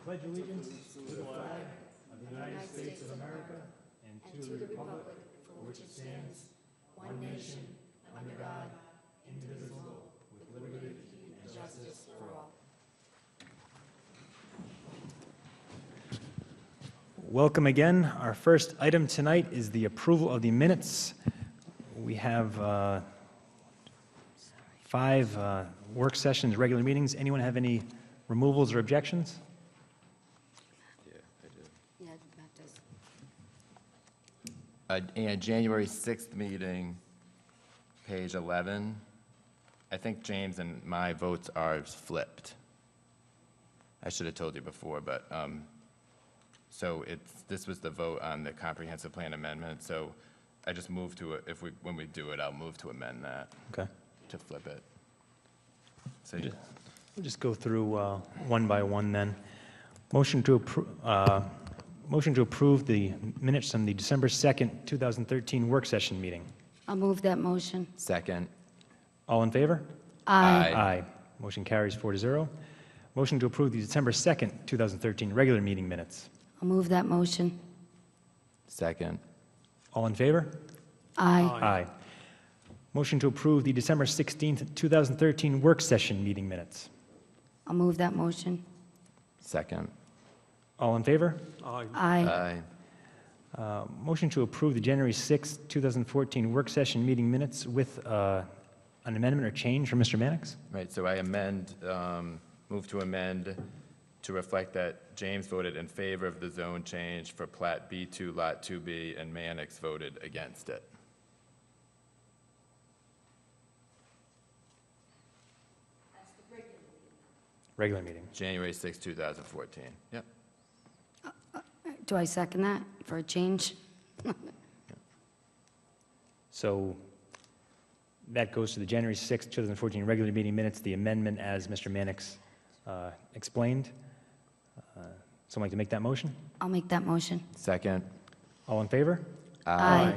pledge allegiance to the flag of the United States of America and to the republic for which it stands, one nation, under God, indivisible, with liberty and justice for all. Welcome again. Our first item tonight is the approval of the minutes. We have 5 work sessions, regular meetings. Anyone have any removals or objections? Yeah, I do. Yeah, Matt does. And January 6th meeting, page 11. I think James and my votes are flipped. I should have told you before, but so this was the vote on the comprehensive plan amendment. So I just moved to it. When we do it, I'll move to amend that. Okay. To flip it. So we'll just go through one by one then. Motion to approve the minutes from the December 2nd, 2013 work session meeting. I'll move that motion. Second. All in favor? Aye. Aye. Motion carries 4-0. Motion to approve the December 2nd, 2013 regular meeting minutes. I'll move that motion. Second. All in favor? Aye. Aye. Motion to approve the December 16th, 2013 work session meeting minutes. I'll move that motion. Second. All in favor? Aye. Aye. Motion to approve the January 6th, 2014 work session meeting minutes with an amendment or change from Mr. Mannix. Right, so I move to amend to reflect that James voted in favor of the zone change for Plat B2, Lot 2B, and Mannix voted against it. That's the regular meeting. Regular meeting. January 6, 2014. Yep. Do I second that for a change? So that goes to the January 6th, 2014 regular meeting minutes, the amendment as Mr. Mannix explained. Someone like to make that motion? I'll make that motion. Second. All in favor? Aye.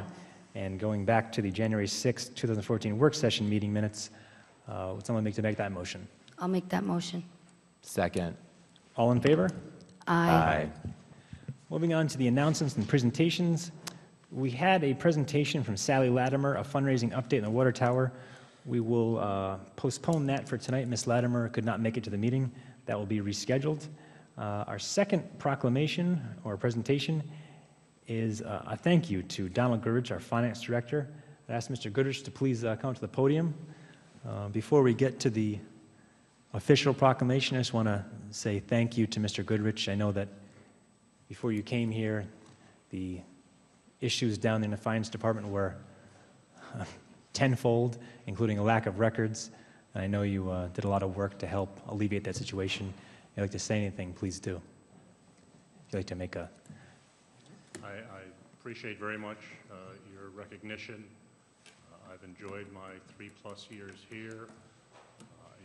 And going back to the January 6th, 2014 work session meeting minutes, would someone make that motion? I'll make that motion. Second. All in favor? Aye. Moving on to the announcements and presentations. We had a presentation from Sally Latimer, a fundraising update in the water tower. We will postpone that for tonight. Ms. Latimer could not make it to the meeting. That will be rescheduled. Our second proclamation or presentation is a thank you to Donald Goodrich, our finance director. I asked Mr. Goodrich to please come to the podium. Before we get to the official proclamation, I just want to say thank you to Mr. Goodrich. I know that before you came here, the issues down in the finance department were tenfold, including a lack of records. I know you did a lot of work to help alleviate that situation. If you'd like to say anything, please do. If you'd like to make a... I appreciate very much your recognition. I've enjoyed my 3+ years here.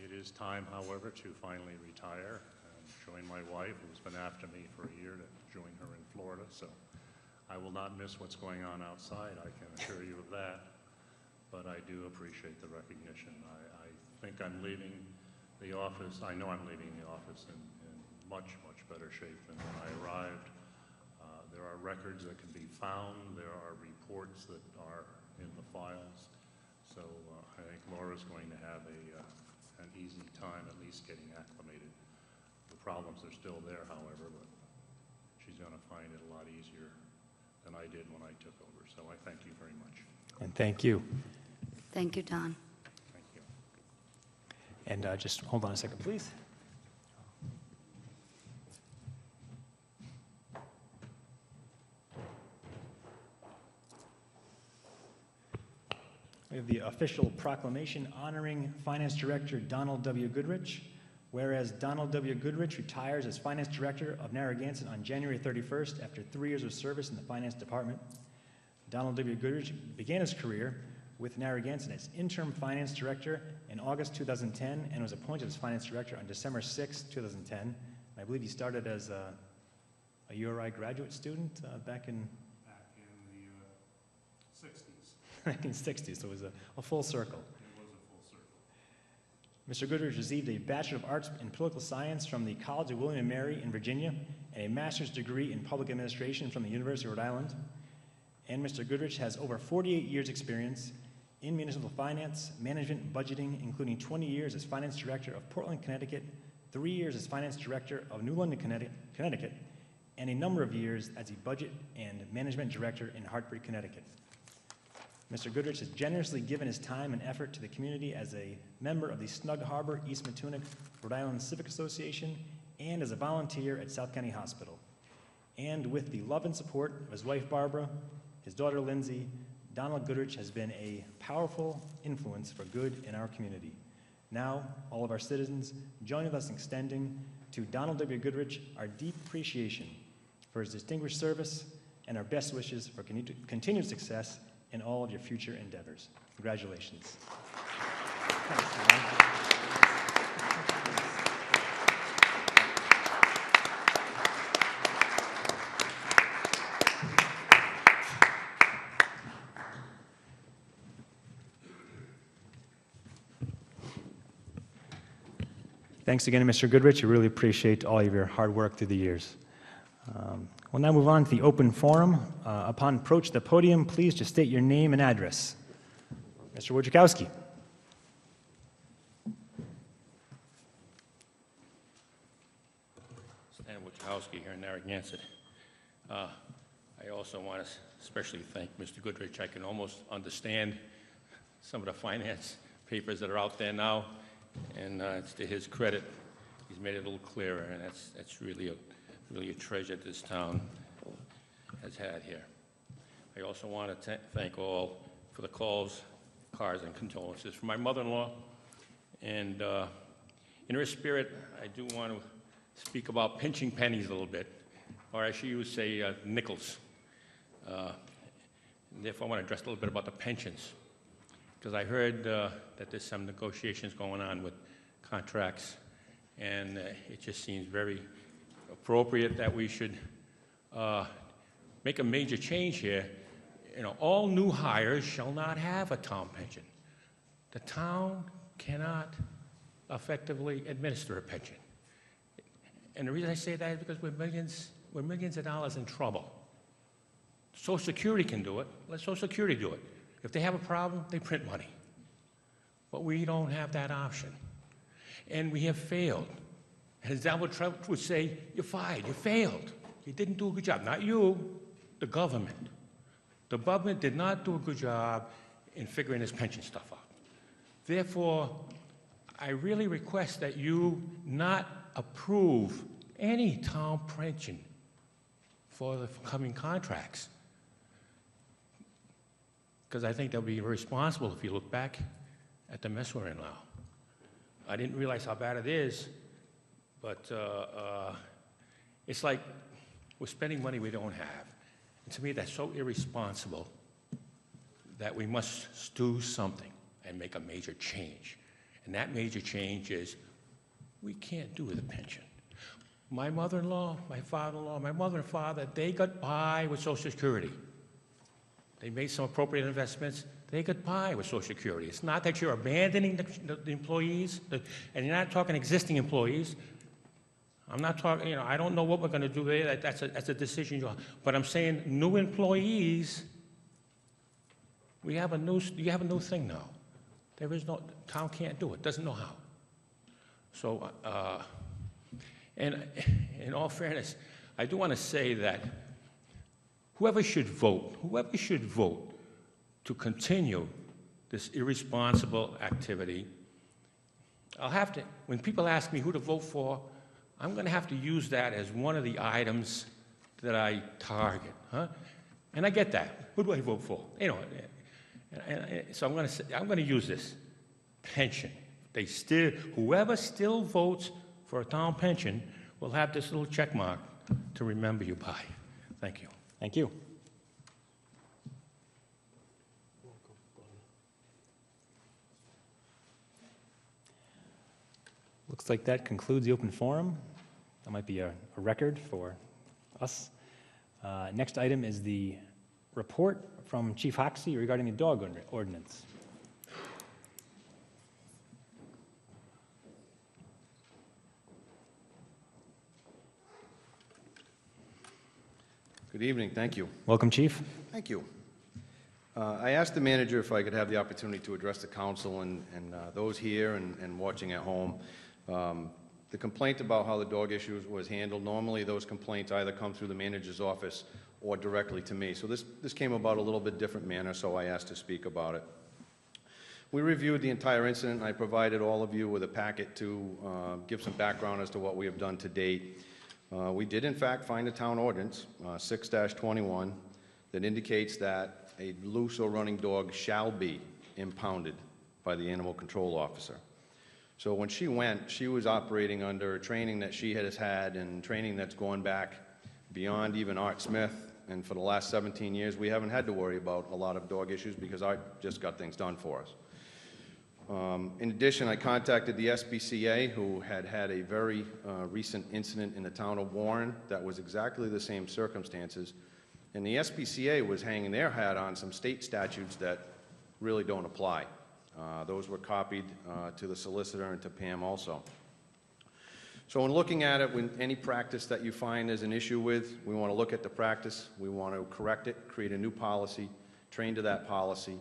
It is time, however, to finally retire and join my wife, who's been after me for a year, to join her in Florida. So I will not miss what's going on outside, I can assure you of that. But I do appreciate the recognition. I think I'm leaving the office, I know I'm leaving the office in much, much better shape than when I arrived. There are records that can be found. There are reports that are in the files. So I think Laura's going to have an easy time at least getting acclimated. The problems are still there, however, but she's going to find it a lot easier than I did when I took over. So I thank you very much. And thank you. Thank you, Don. Thank you. And just hold on a second, please. We have the official proclamation honoring Finance Director Donald W. Goodrich. Whereas Donald W. Goodrich retires as Finance Director of Narragansett on January 31st after 3 years of service in the Finance Department. Donald W. Goodrich began his career with Narragansett as Interim Finance Director in August 2010 and was appointed as Finance Director on December 6, 2010. I believe he started as a URI graduate student back in the 60s. Back in the 60s, so it was a full circle. It was a full circle. Mr. Goodrich received a Bachelor of Arts in Political Science from the College of William & Mary in Virginia and a master's degree in Public Administration from the University of Rhode Island. And Mr. Goodrich has over 48 years' experience in municipal finance, management, budgeting, including 20 years as Finance Director of Portland, Connecticut, 3 years as Finance Director of New London, Connecticut, and a number of years as a Budget and Management Director in Hartford, Connecticut. Mr. Goodrich has generously given his time and effort to the community as a member of the Snug Harbor East Mattoonic Rhode Island Civic Association and as a volunteer at South County Hospital. And with the love and support of his wife Barbara, his daughter Lindsay, Donald Goodrich has been a powerful influence for good in our community. Now, all of our citizens, join with us in extending to Donald W. Goodrich our deep appreciation for his distinguished service and our best wishes for continued success in all of your future endeavors. Congratulations. Thanks again, Mr. Goodrich. We really appreciate all of your hard work through the years. We'll now move on to the open forum. Upon approach to the podium, please just state your name and address. Mr. Wojciechowski. Stan Wojciechowski here in Narragansett. I also want to especially thank Mr. Goodrich. I can almost understand some of the finance papers that are out there now, and it's to his credit. He's made it a little clearer, and that's really a treasure this town has had here. I also want to thank all for the calls, cards, and condolences from my mother-in-law. And in her spirit, I do want to speak about pinching pennies a little bit, or as she would say, nickels. And therefore, I want to address a little bit about the pensions, because I heard that there's some negotiations going on with contracts, and it just seems very appropriate that we should make a major change here. You know, all new hires shall not have a town pension. The town cannot effectively administer a pension. And the reason I say that is because we're millions of dollars in trouble. Social Security can do it. Let Social Security do it. If they have a problem, they print money. But we don't have that option. And we have failed. As Donald Trump would say, you're fired, you failed. You didn't do a good job. Not you, the government. The government did not do a good job in figuring this pension stuff out. Therefore, I really request that you not approve any town pension for the coming contracts. Because I think that would be irresponsible if you look back at the mess we're in now. I didn't realize how bad it is, but it's like we're spending money we don't have. And to me, that's so irresponsible that we must do something and make a major change. And that major change is we can't do with a pension. My mother-in-law, my father-in-law, my mother and father, they got by with Social Security. They made some appropriate investments. They got by with Social Security. It's not that you're abandoning the employees, and you're not talking existing employees. I'm not talking, you know, I don't know what we're going to do there. That's a decision. But I'm saying new employees, you have a new thing now. There is no, town can't do it, doesn't know how. So, and in all fairness, I do want to say that whoever should vote to continue this irresponsible activity, I'll have to, when people ask me who to vote for, I'm going to have to use that as one of the items that I target, huh? And I get that. Who do I vote for? You know, so I'm going to use this pension. Whoever still votes for a town pension will have this little check mark to remember you by. Thank you. Thank you. Looks like that concludes the open forum. That might be a record for us. Next item is the report from Chief Hoxie regarding the dog ordinance. Good evening, thank you. Welcome, Chief. Thank you. I asked the manager if I could have the opportunity to address the council and those here and watching at home. The complaint about how the dog issue was handled, normally those complaints either come through the manager's office or directly to me. So this came about a little bit different manner, so I asked to speak about it. We reviewed the entire incident, and I provided all of you with a packet to give some background as to what we have done to date. We did, in fact, find a town ordinance, 6-21, that indicates that a loose or running dog shall be impounded by the animal control officer. So when she went, she was operating under training that she has had and training that's gone back beyond even Art Smith. And for the last 17 years, we haven't had to worry about a lot of dog issues because Art just got things done for us. In addition, I contacted the SPCA, who had a very recent incident in the town of Warren that was exactly the same circumstances. And the SPCA was hanging their hat on some state statutes that really don't apply. Those were copied to the solicitor and to Pam also. So in looking at it, when any practice that you find there's an issue with, we want to look at the practice, we want to correct it, create a new policy, train to that policy,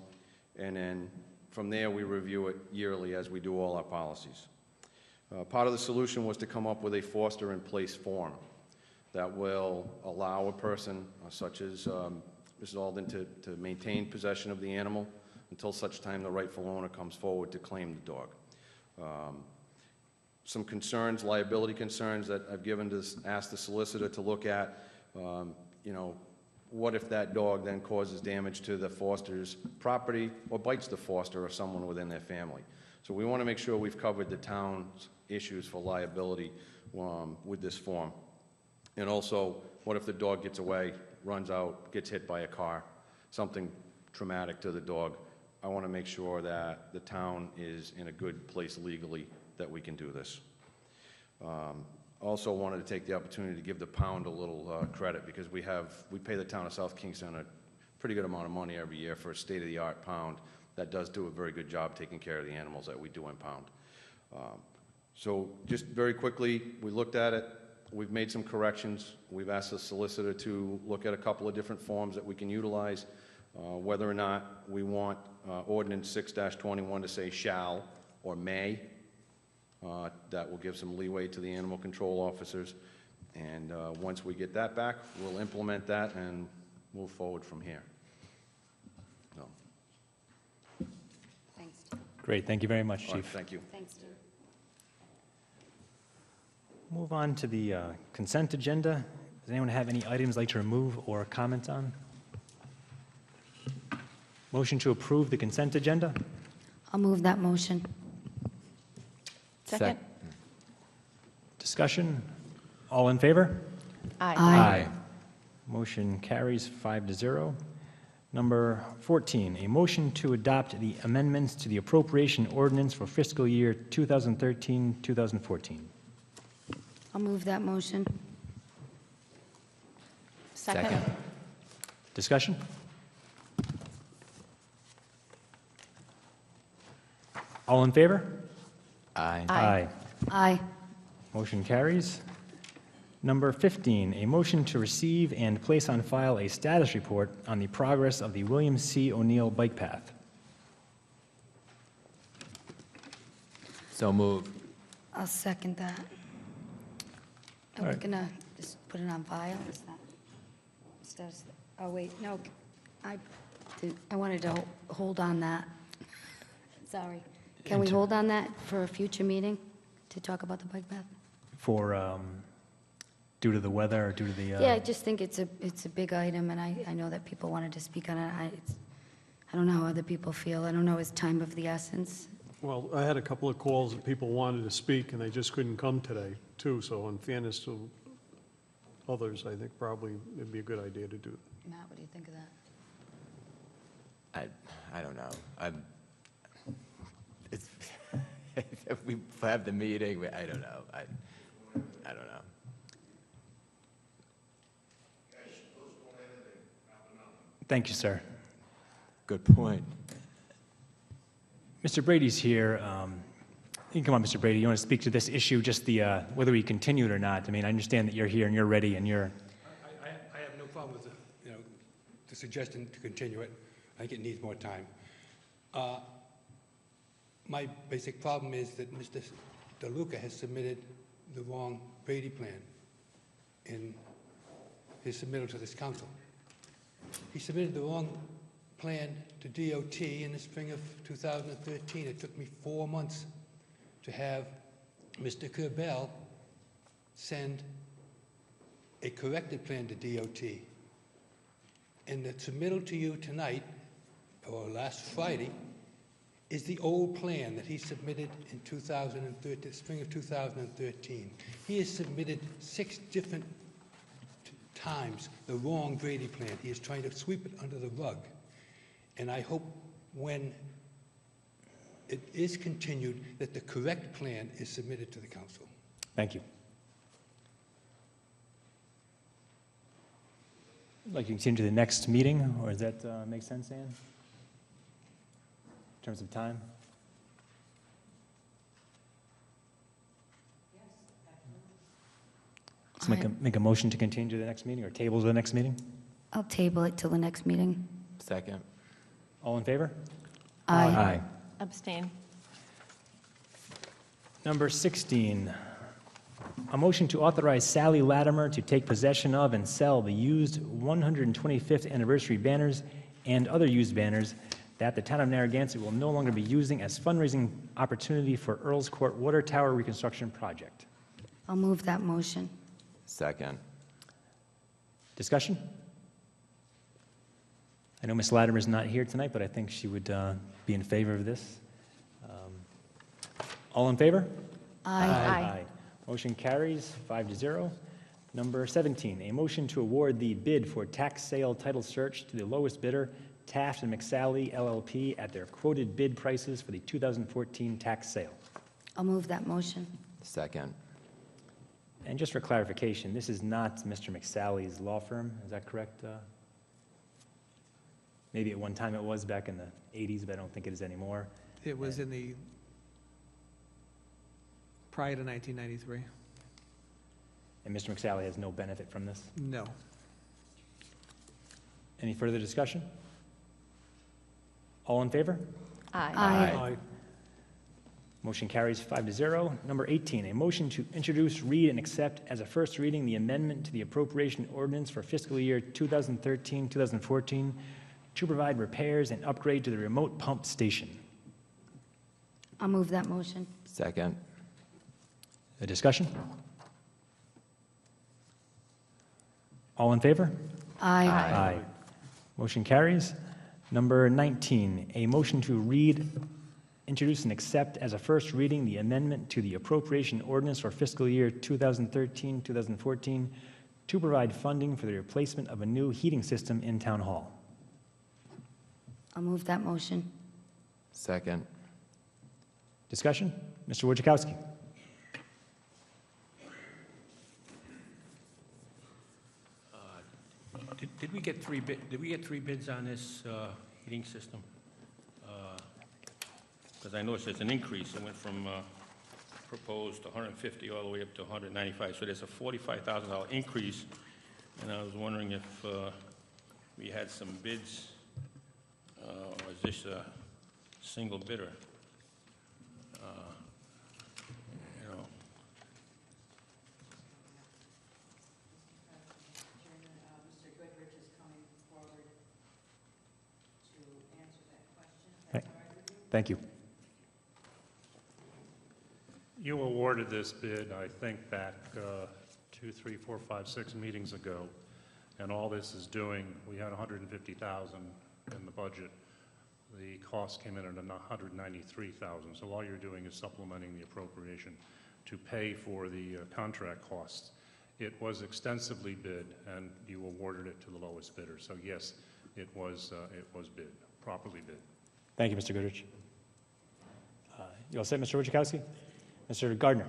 and then from there, we review it yearly as we do all our policies. Part of the solution was to come up with a foster-in-place form that will allow a person, such as Mrs. Alden, to maintain possession of the animal until such time the rightful owner comes forward to claim the dog. Some concerns, liability concerns that I've given to ask the solicitor to look at. You know, what if that dog then causes damage to the foster's property or bites the foster or someone within their family? So we want to make sure we've covered the town's issues for liability with this form. And also, what if the dog gets away, runs out, gets hit by a car, something traumatic to the dog? I want to make sure that the town is in a good place legally that we can do this. Also wanted to take the opportunity to give the pound a little credit because we pay the town of South Kingston a pretty good amount of money every year for a state-of-the-art pound that does do a very good job taking care of the animals that we do impound. So just very quickly, we looked at it. We've made some corrections. We've asked the solicitor to look at a couple of different forms that we can utilize, whether or not we want ordinance 6-21 to say shall or may. That will give some leeway to the animal control officers. And once we get that back, we'll implement that and move forward from here. So, Thanks, Steve. Great, thank you very much, all right, Chief. thank you. Thanks, Steve. Move on to the consent agenda. Does anyone have any items they'd like to remove or comment on? Motion to approve the consent agenda? I'll move that motion. Second. Discussion? All in favor? Aye. Motion carries 5-0. Number 14, a motion to adopt the amendments to the appropriation ordinance for fiscal year 2013-2014. I'll move that motion. Second. Discussion? All in favor? Aye. Aye. Aye. Motion carries. Number 15, a motion to receive and place on file a status report on the progress of the William C. O'Neill Bike Path. So moved. I'll second that. Are we All right. gonna just put it on file? Is that, oh, wait, no, I wanted to hold on that. Sorry. Can we hold on that for a future meeting to talk about the bike path? For, due to the weather or due to the... Yeah, I just think it's a big item, and I know that people wanted to speak on it. I don't know how other people feel. I don't know, is time of the essence? Well, I had a couple of calls that people wanted to speak, and they just couldn't come today, too. So in fairness to others, I think probably it'd be a good idea to do it. Matt, what do you think of that? I don't know. It's, if we have the meeting, I don't know. I don't know. Thank you, sir. Good point. Mr. Brady's here. You can come on, Mr. Brady. You want to speak to this issue, just the whether we continue it or not? I mean, I understand that you're here and you're ready and you're... I have no problem with the suggestion to continue it. I think it needs more time. My basic problem is that Mr. DeLuca has submitted the wrong Brady plan in his submittal to this council. He submitted the wrong plan to DOT in the spring of 2013. It took me 4 months to have Mr. Kerbel send a corrected plan to DOT. And the submittal to you tonight, or last Friday, is the old plan that he submitted in 2013, spring of 2013. He has submitted 6 different times the wrong Brady plan. He is trying to sweep it under the rug. And I hope when it is continued that the correct plan is submitted to the council. Thank you. Would like to continue to the next meeting, or does that make sense, Ann? In terms of time? Let's make a motion to continue to the next meeting, or table to the next meeting. I'll table it till the next meeting. Second. All in favor? Aye. Abstain. Number 16, a motion to authorize Sally Latimer to take possession of and sell the used 125th anniversary banners and other used banners that the town of Narragansett will no longer be using as fundraising opportunity for Earls Court Water Tower reconstruction project. I'll move that motion. Second. Discussion? I know Ms. Latimer is not here tonight, but I think she would be in favor of this. All in favor? Aye. Motion carries 5-0. Number 17, a motion to award the bid for tax sale title search to the lowest bidder, Taft and McSally LLP, at their quoted bid prices for the 2014 tax sale. I'll move that motion. Second. And just for clarification, this is not Mr. McSally's law firm, is that correct? Maybe at one time it was back in the 80s, but I don't think it is anymore. It was in the, prior to 1993. And Mr. McSally has no benefit from this? No. Any further discussion? All in favor? Aye. Aye. Motion carries 5-0. Number 18, a motion to introduce, read, and accept as a first reading the amendment to the appropriation ordinance for fiscal year 2013-2014 to provide repairs and upgrade to the remote pump station. I'll move that motion. Second. A discussion? All in favor? Aye. Motion carries. Number 19, a motion to read, introduce, and accept as a first reading the amendment to the appropriation ordinance for fiscal year 2013-2014 to provide funding for the replacement of a new heating system in Town Hall. I'll move that motion. Second. Discussion? Mr. Wojciechowski. Did we get three bids on this heating system? Because I noticed there's an increase. It went from proposed 150 all the way up to 195. So there's a $45,000 increase. And I was wondering if we had some bids, or is this a single bidder? You know. Mr. Goodrich is coming forward to answer that question. That's all right with you? Thank you. You awarded this bid, I think, back 2, 3, 4, 5, 6 meetings ago, and all this is doing, we had $150,000 in the budget. The cost came in at $193,000. So all you're doing is supplementing the appropriation to pay for the contract costs. It was extensively bid, and you awarded it to the lowest bidder. So yes, it was bid, properly bid. Thank you, Mr. Goodrich. You all set, Mr. Wojciechowski? Mr. Gardner.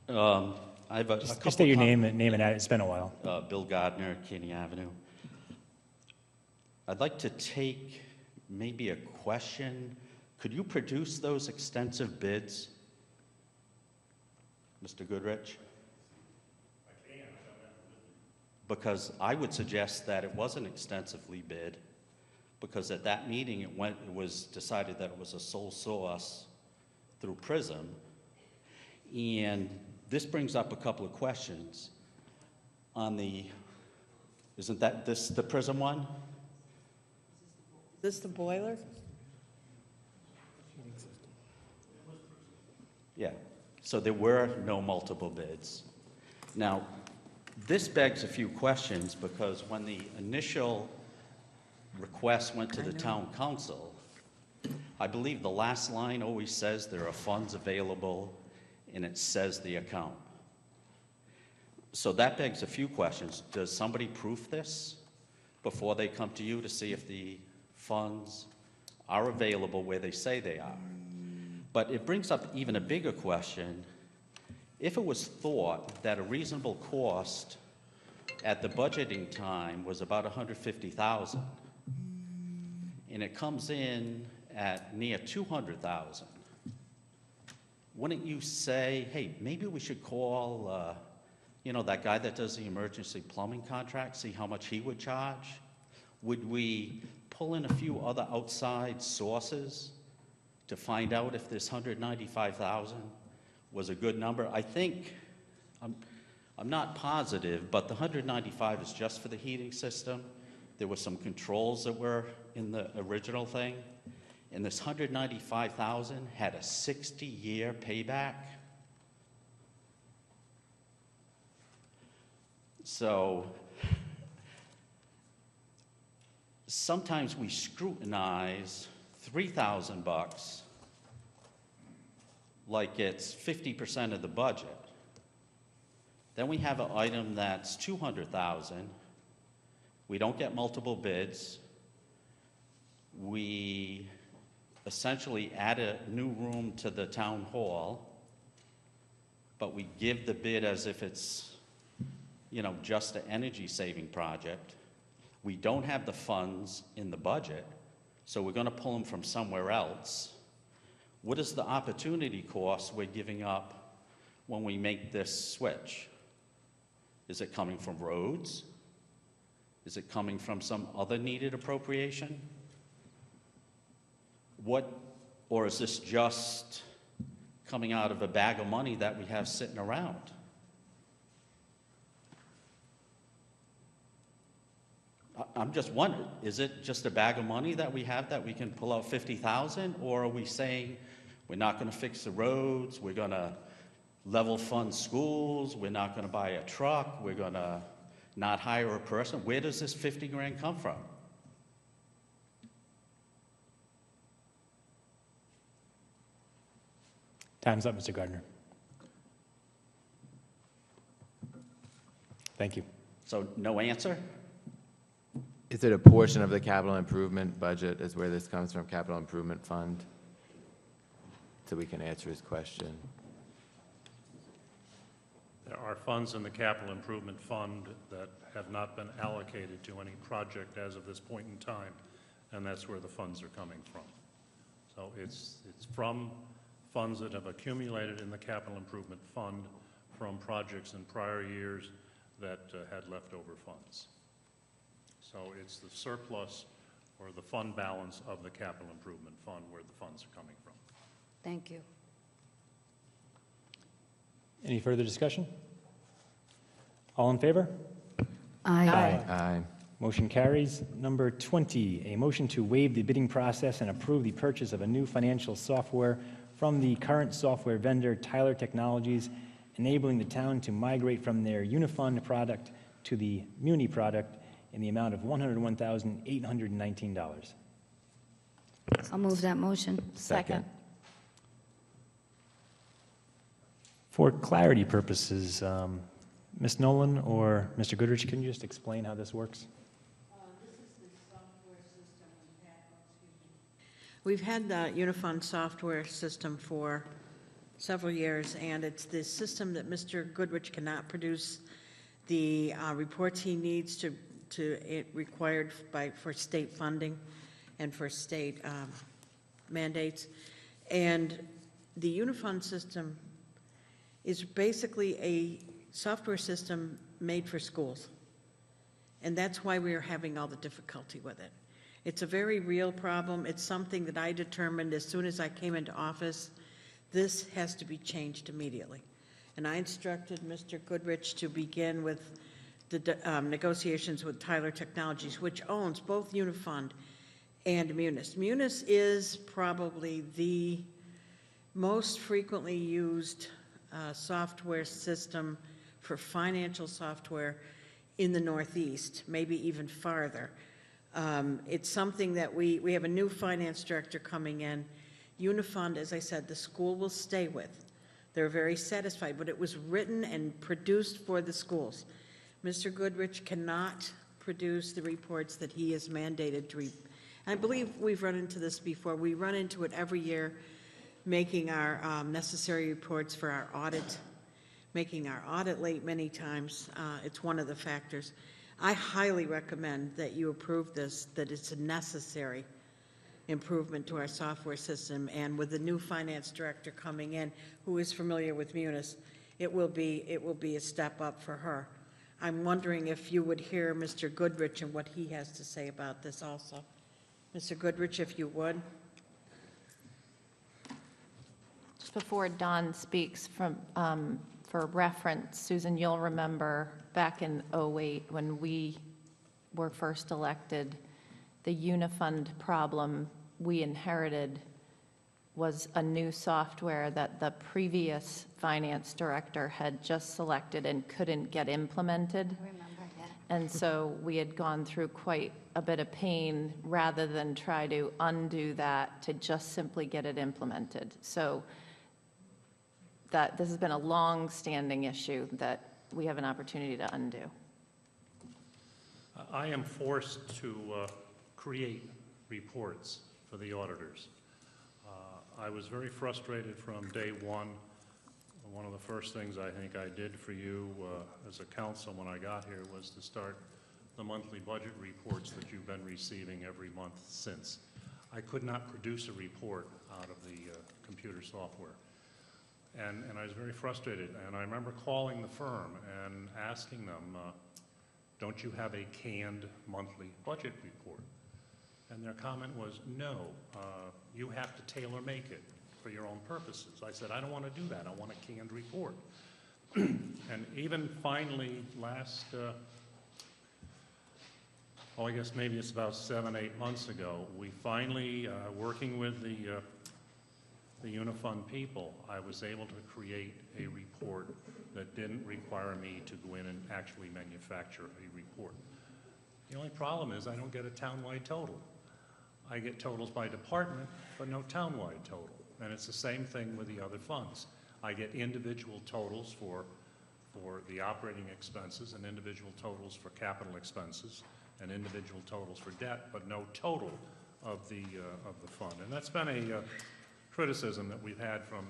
I have a Just couple state your name and address. It's been a while. Bill Gardner, Caney Avenue. I'd like to take maybe a question Could you produce those extensive bids, Mr. Goodrich? I can. Because I would suggest that it wasn't extensively bid, because at that meeting it was decided that it was a sole source through Prism. And this brings up a couple of questions on isn't this the Prism one? Is this the boiler? Yeah, so there were no multiple bids. Now, this begs a few questions, because when the initial request went to the town council, I believe the last line always says there are funds available, and it says the account. So that begs a few questions. Does somebody proof this before they come to you to see if the funds are available where they say they are? But it brings up even a bigger question. If it was thought that a reasonable cost at the budgeting time was about $150,000, and it comes in at near $200,000, wouldn't you say, hey, maybe we should call, that guy that does the emergency plumbing contract, see how much he would charge? Would we pull in a few other outside sources to find out if this $195,000 was a good number? I think, I'm not positive, but the $195,000 is just for the heating system. There were some controls that were in the original thing, and this $195,000 had a 60-year payback. So sometimes we scrutinize $3,000 like it's 50% of the budget. Then we have an item that's $200,000. We don't get multiple bids. We essentially add a new room to the town hall, but we give the bid as if it's, just an energy saving project. We don't have the funds in the budget, so we're going to pull them from somewhere else. What is the opportunity cost we're giving up when we make this switch? Is it coming from roads? Is it coming from some other needed appropriation? Or is this just coming out of a bag of money that we have sitting around? I'm just wondering, is it just a bag of money that we have that we can pull out $50,000, or are we saying we're not going to fix the roads, we're going to level fund schools, we're not going to buy a truck, we're going to not hire a person? Where does this 50 grand come from? Time's up, Mr. Gardner. Thank you. So no answer? Is it a portion of the capital improvement budget is where this comes from, capital improvement fund? So we can answer his question. There are funds in the capital improvement fund that have not been allocated to any project as of this point in time, and that's where the funds are coming from. So it's from funds that have accumulated in the capital improvement fund from projects in prior years that had leftover funds. So it's the surplus or the fund balance of the capital improvement fund where the funds are coming from. Thank you. Any further discussion? All in favor? Aye. Aye. Motion carries. Number 20, a motion to waive the bidding process and approve the purchase of a new financial software from the current software vendor, Tyler Technologies, enabling the town to migrate from their Unifund product to the Muni product in the amount of $101,819. I'll move that motion. Second. For clarity purposes, Ms. Nolan or Mr. Goodrich, can you just explain how this works? This is the software system we've had the Unifund software system for several years, and it's the system that Mr. Goodrich cannot produce the reports he needs required for state funding and for state mandates. And the Unifund system is basically a software system made for schools. And that's why we are having all the difficulty with it. It's a very real problem. It's something that I determined as soon as I came into office, this has to be changed immediately. And I instructed Mr. Goodrich to begin with the negotiations with Tyler Technologies, which owns both Unifund and Munis. Munis is probably the most frequently used software system for financial software in the Northeast, maybe even farther. It's something that we have a new finance director coming in. Unifund, as I said, the school will stay with. They're very satisfied, but it was written and produced for the schools. Mr. Goodrich cannot produce the reports that he is mandated to. I believe we've run into this before. We run into it every year, making our necessary reports for our audit, making our audit late many times. It's one of the factors. I highly recommend that you approve this, that it's a necessary improvement to our software system, and with the new finance director coming in, who is familiar with Munis, it will be a step up for her. I'm wondering if you would hear Mr. Goodrich and what he has to say about this also. Mr. Goodrich, if you would. Just before Don speaks, for reference, Susan, you'll remember back in '08 when we were first elected, the Unifund problem we inherited was a new software that the previous finance director had just selected and couldn't get implemented. I remember, yeah. And so we had gone through quite a bit of pain rather than try to undo that to just simply get it implemented. So that this has been a long-standing issue that we have an opportunity to undo. I am forced to create reports for the auditors. I was very frustrated from day one. One of the first things I think I did for you as a council when I got here was to start the monthly budget reports that you've been receiving every month since. I could not produce a report out of the computer software. And I was very frustrated. And I remember calling the firm and asking them, don't you have a canned monthly budget report? And their comment was, no, you have to tailor make it for your own purposes. I said, I don't want to do that. I want a canned report. And even finally last, I guess maybe it's about 7, 8 months ago, we finally, working with the Unifund people, I was able to create a report that didn't require me to go in and actually manufacture a report. The only problem is I don't get a townwide total. I get totals by department, but no townwide total. And it's the same thing with the other funds. I get individual totals for the operating expenses and individual totals for capital expenses and individual totals for debt, but no total of the fund. And that's been a criticism that we've had from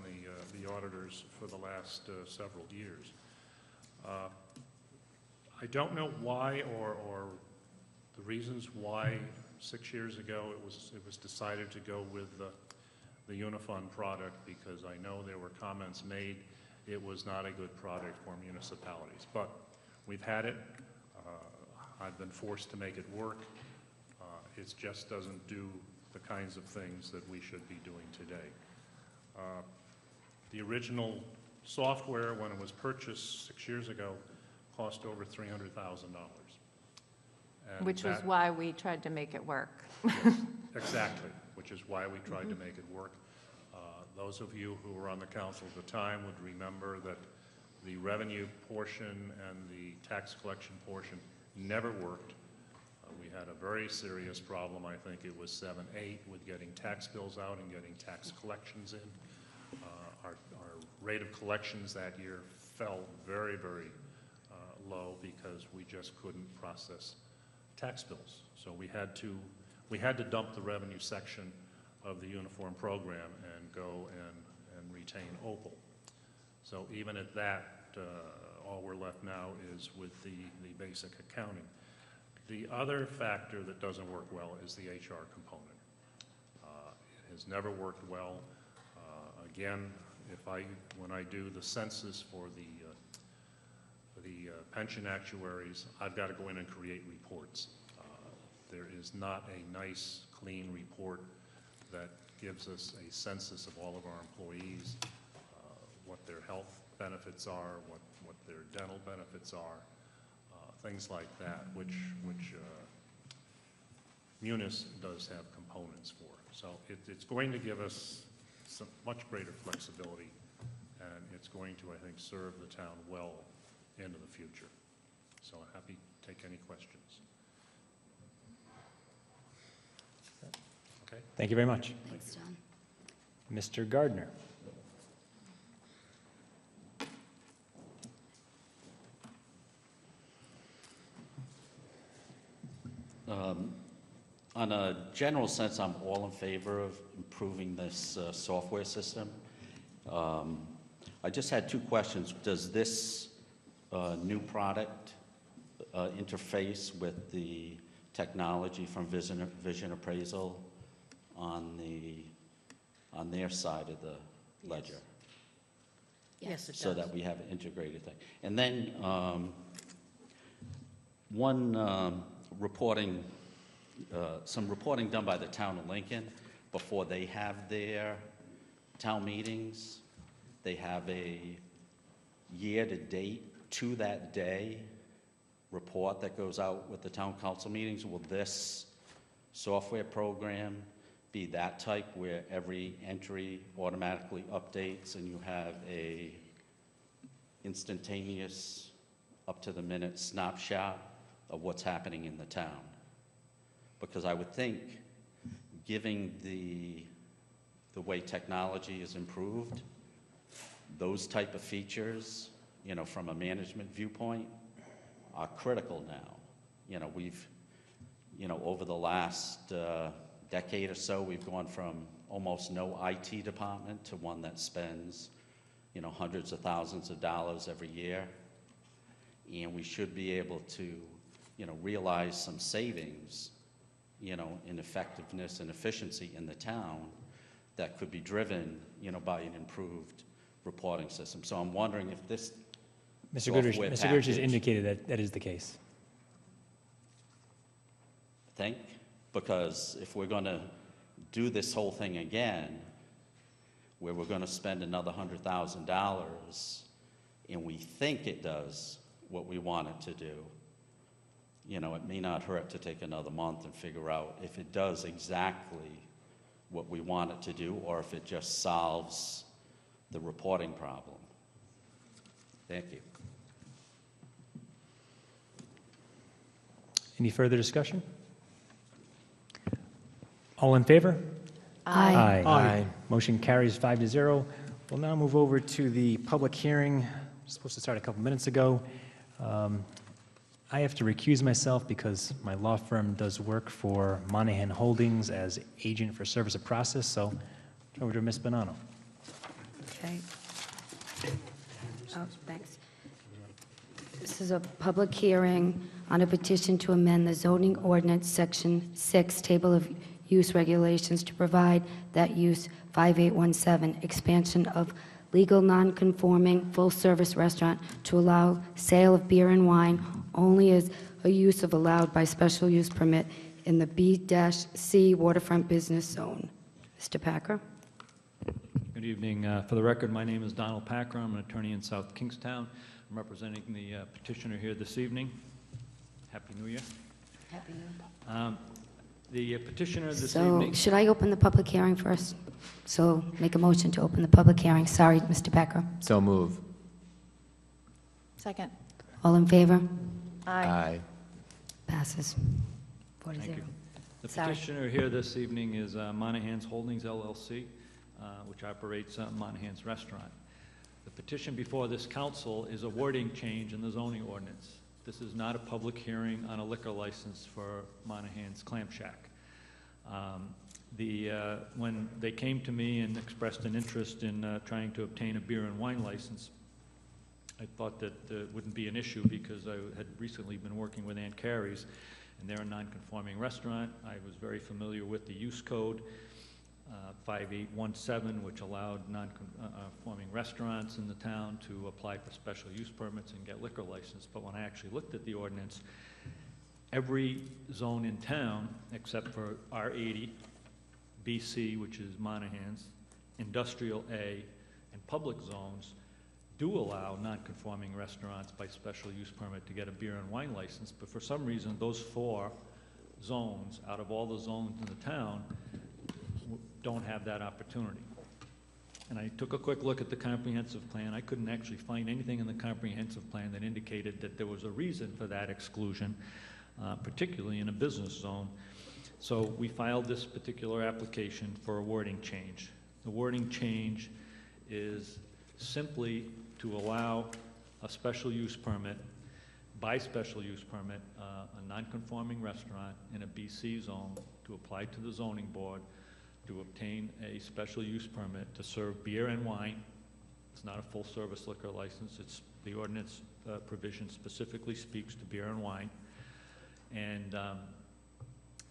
the auditors for the last several years. I don't know why or the reasons why 6 years ago it was decided to go with the Unifund product, because I know there were comments made it was not a good product for municipalities. But we've had it. I've been forced to make it work. It just doesn't do the kinds of things that we should be doing today. The original software, when it was purchased 6 years ago, cost over $300,000. Which was why we tried to make it work. Yes, exactly, which is why we tried to make it work. Those of you who were on the council at the time would remember that the revenue portion and the tax collection portion never worked. We had a very serious problem, I think it was 7, 8, with getting tax bills out and getting tax collections in. Our rate of collections that year fell very, very low because we just couldn't process tax bills. So we had to dump the revenue section of the uniform program and go and retain Opal. So even at that, all we're left now is with the basic accounting. The other factor that doesn't work well is the HR component. It has never worked well. Again, when I do the census for the pension actuaries, I've got to go in and create reports. There is not a nice, clean report that gives us a census of all of our employees, what their health benefits are, what their dental benefits are, things like that, which Munis does have components for. So it's going to give us some much greater flexibility, and it's going to, I think, serve the town well into the future. So I'm happy to take any questions. Okay. Thank you very much. Thanks, John. Mr. Gardner. On a general sense, I'm all in favor of improving this software system. I just had two questions. Does this new product interface with the technology from Vision Appraisal on their side of the ledger? Yes, it does. So that we have an integrated thing. And then some reporting done by the town of Lincoln before they have their town meetings. They have a year-to-date, to that day report that goes out with the town council meetings. Will this software program be that type where every entry automatically updates and you have a instantaneous, up-to-the-minute snapshot of what's happening in the town? Because I would think, given the way technology is improved, those type of features, from a management viewpoint, are critical now. We've, over the last decade or so, we've gone from almost no IT department to one that spends, hundreds of thousands of dollars every year. And we should be able to, realize some savings, in effectiveness and efficiency in the town that could be driven, by an improved reporting system. So I'm wondering if this Mr. Goodrich has package- indicated that that is the case. Think, because if we're going to do this whole thing again, where we're going to spend another $100,000, and we think it does what we want it to do, it may not hurt to take another month and figure out if it does exactly what we want it to do, or if it just solves the reporting problem. Thank you. Any further discussion? All in favor? Aye. Aye. Motion carries 5-0. We'll now move over to the public hearing. Supposed to start a couple minutes ago. I have to recuse myself because my law firm does work for Monahan Holdings as agent for service of process, so over to Ms. Bonanno. Okay. Oh, thanks. This is a public hearing on a petition to amend the zoning ordinance, Section 6, Table of Use Regulations, to provide that use 5817, expansion of legal non-conforming full-service restaurant to allow sale of beer and wine only as a use of allowed by special use permit in the B-C waterfront business zone. Mr. Packer? Good evening. For the record, my name is Donald Packer. I'm an attorney in South Kingstown. I'm representing the petitioner here this evening. Happy New Year. Happy New Year. The petitioner this So, evening... should I open the public hearing first? So, make a motion to open the public hearing. Sorry, Mr. Packer. So move. Second. All in favor? Aye. Passes. 4-0. Thank you. The Sorry. petitioner here this evening is Monahan's Holdings, LLC, which operates Monahan's Restaurant. The petition before this council is a wording change in the zoning ordinance. This is not a public hearing on a liquor license for Monahan's Clam Shack. When they came to me and expressed an interest in trying to obtain a beer and wine license, I thought that it wouldn't be an issue because I had recently been working with Aunt Carrie's, and they're a non-conforming restaurant. I was very familiar with the use code. 5817, which allowed non-conforming restaurants in the town to apply for special use permits and get liquor license. But when I actually looked at the ordinance, every zone in town, except for R80, BC, which is Monahan's, Industrial A, and public zones, do allow non-conforming restaurants by special use permit to get a beer and wine license. But for some reason, those 4 zones, out of all the zones in the town, don't have that opportunity. And I took a quick look at the comprehensive plan. I couldn't actually find anything in the comprehensive plan that indicated that there was a reason for that exclusion, particularly in a business zone. So we filed this particular application for a wording change. The wording change is simply to allow a special use permit, by special use permit, a non-conforming restaurant in a BC zone to apply to the zoning board to obtain a special use permit to serve beer and wine. It's not a full-service liquor license. It's the ordinance provision specifically speaks to beer and wine. And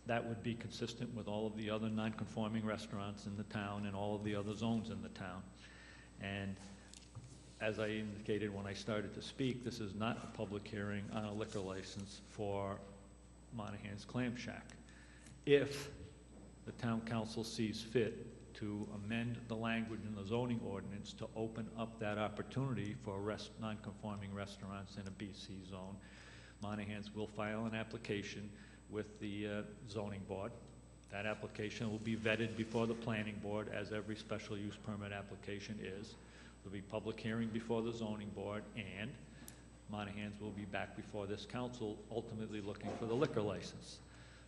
that would be consistent with all of the other non-conforming restaurants in the town and all of the other zones in the town. And as I indicated when I started to speak, this is not a public hearing on a liquor license for Monahan's Clam Shack. If the town council sees fit to amend the language in the zoning ordinance to open up that opportunity for non-conforming restaurants in a BC zone, Monahan's will file an application with the zoning board. That application will be vetted before the planning board, as every special use permit application is. There'll be public hearing before the zoning board, and Monahan's will be back before this council, ultimately looking for the liquor license.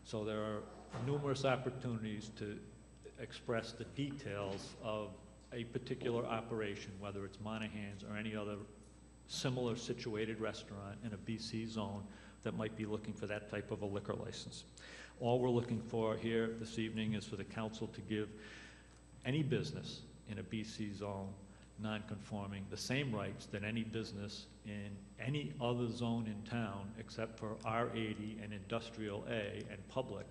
So there are numerous opportunities to express the details of a particular operation, whether it's Monahan's or any other similar situated restaurant in a BC zone that might be looking for that type of a liquor license. All we're looking for here this evening is for the council to give any business in a BC zone non-conforming the same rights that any business in any other zone in town except for R80 and Industrial A and Public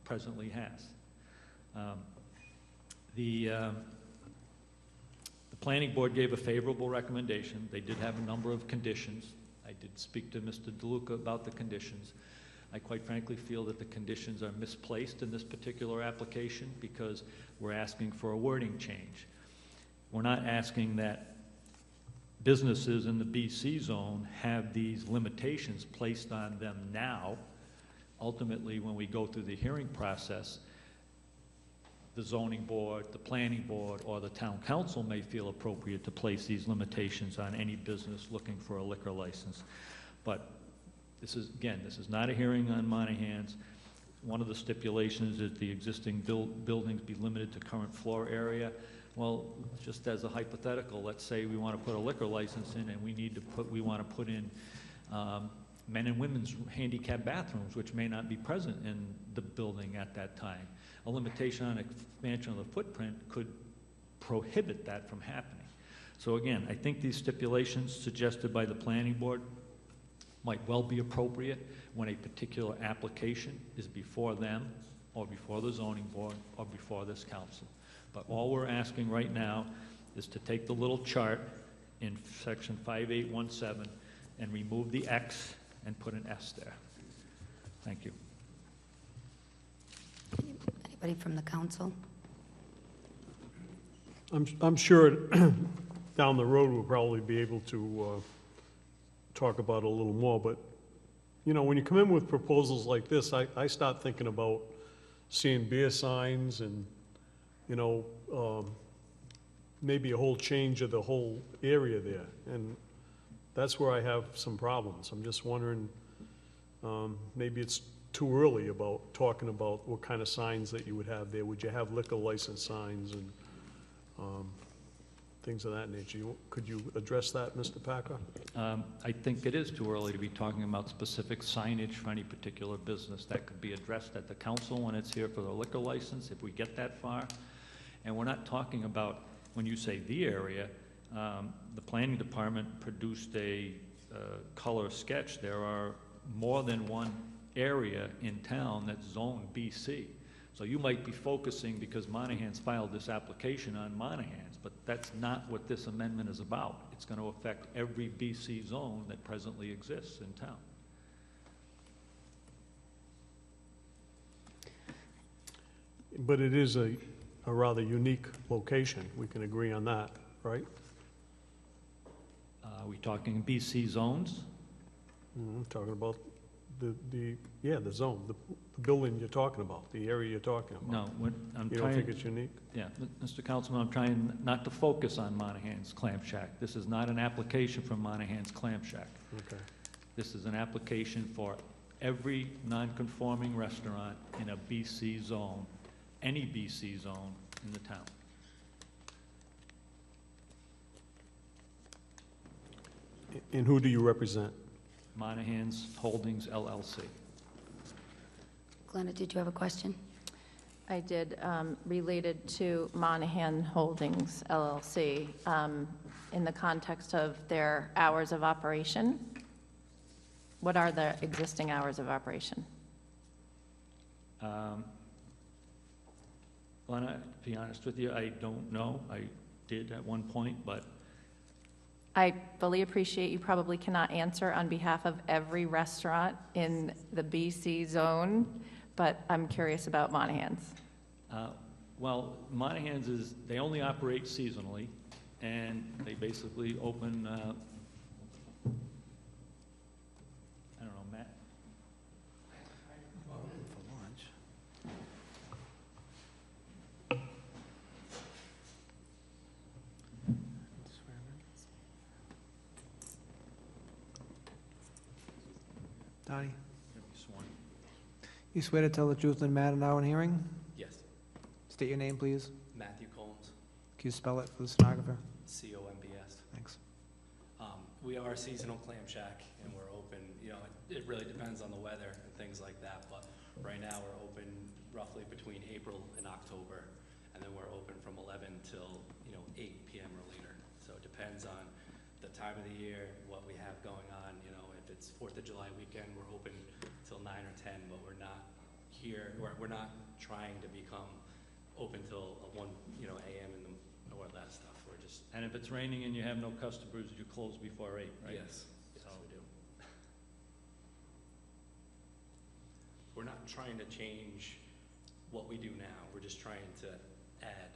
presently has. The planning board gave a favorable recommendation. They did have a number of conditions. I did speak to Mr. DeLuca about the conditions. I quite frankly feel that the conditions are misplaced in this particular application because we're asking for a wording change. We're not asking that businesses in the BC zone have these limitations placed on them now. Ultimately, when we go through the hearing process, the zoning board, the planning board, or the town council may feel appropriate to place these limitations on any business looking for a liquor license. But this is, again, this is not a hearing on Monahan's. One of the stipulations is the existing buildings be limited to current floor area. Well, just as a hypothetical, let's say we want to put a liquor license in and we want to put in men and women's handicap bathrooms, which may not be present in the building at that time. A limitation on expansion of the footprint could prohibit that from happening. So again, I think these stipulations suggested by the planning board might well be appropriate when a particular application is before them or before the zoning board or before this council. But all we're asking right now is to take the little chart in section 5817 and remove the X and put an S there. Thank you. Anybody from the council? I'm sure down the road we'll probably be able to talk about it a little more, but, you know, when you come in with proposals like this, I start thinking about seeing beer signs and, you know, maybe a whole change of the whole area there, and that's where I have some problems. I'm just wondering, maybe it's too early about talking about what kind of signs that you would have there. Would you have liquor license signs and things of that nature? Could you address that, Mr. Packer? I think it is too early to be talking about specific signage for any particular business. That could be addressed at the council when it's here for the liquor license, if we get that far. And we're not talking about, when you say the area, the planning department produced a color sketch. There are more than one area in town that's zoned BC. So you might be focusing, because Monahan's filed this application on Monahan's, but that's not what this amendment is about. It's going to affect every BC zone that presently exists in town. But it is a rather unique location. We can agree on that, right? Are we talking BC zones? I'm talking about the zone, the building you're talking about, the area you're talking about. No, I'm You don't think trying, it's unique? yeah, Mr. Councilman, I'm trying not to focus on Monahan's Clam Shack. This is not an application for Monahan's Clam Shack. Okay. This is an application for every non-conforming restaurant in a BC zone, any BC zone in the town. And who do you represent? Monahan's Holdings LLC. Glenna, did you have a question? I did, related to Monahan Holdings LLC, in the context of their hours of operation. What are the existing hours of operation? Glenna, to be honest with you, I don't know. I did at one point, but I fully appreciate you probably cannot answer on behalf of every restaurant in the BC zone, but I'm curious about Monahan's. well, Monahan's is, they only operate seasonally, and they basically open, I don't know, Matt? Donnie, Gonna be sworn. you swear to tell the truth in matter now in hearing? Yes. State your name, please. Matthew Combs, Can you spell it for the stenographer? COMBS. Thanks. We are a seasonal clam shack, and we're open, you know, it really depends on the weather and things like that, but right now we're open roughly between April and October, and then we're open from 11 till, 8 p.m. or later. So it depends on the time of the year, what we have going on, if it's 4th of July weekend, we're open till 9 or 10, but we're not here, we're not trying to become open till 1, a.m. in the, or that stuff. We're just, And if it's raining and you have no customers, you close before 8, right? yes, So- we do. We're not trying to change what we do now. We're just trying to add,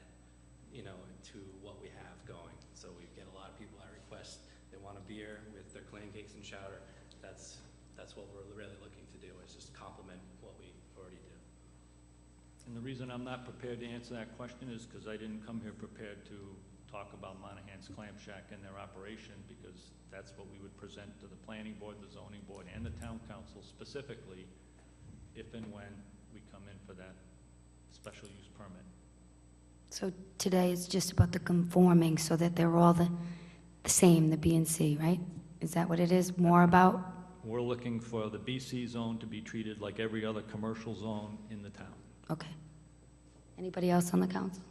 to what we have going. So we get a lot of people that request, they want a beer with their clam cakes and chowder. That's what we're really looking to do, is just complement what we already do. And the reason I'm not prepared to answer that question is because I didn't come here prepared to talk about Monahan's Clam Shack and their operation, because that's what we would present to the planning board, the zoning board, and the town council specifically if and when we come in for that special use permit. So today is just about the conforming, so that they're all the same, the B and C, right? Is that what it is more about? We're looking for the BC zone to be treated like every other commercial zone in the town. Okay. Anybody else on the council?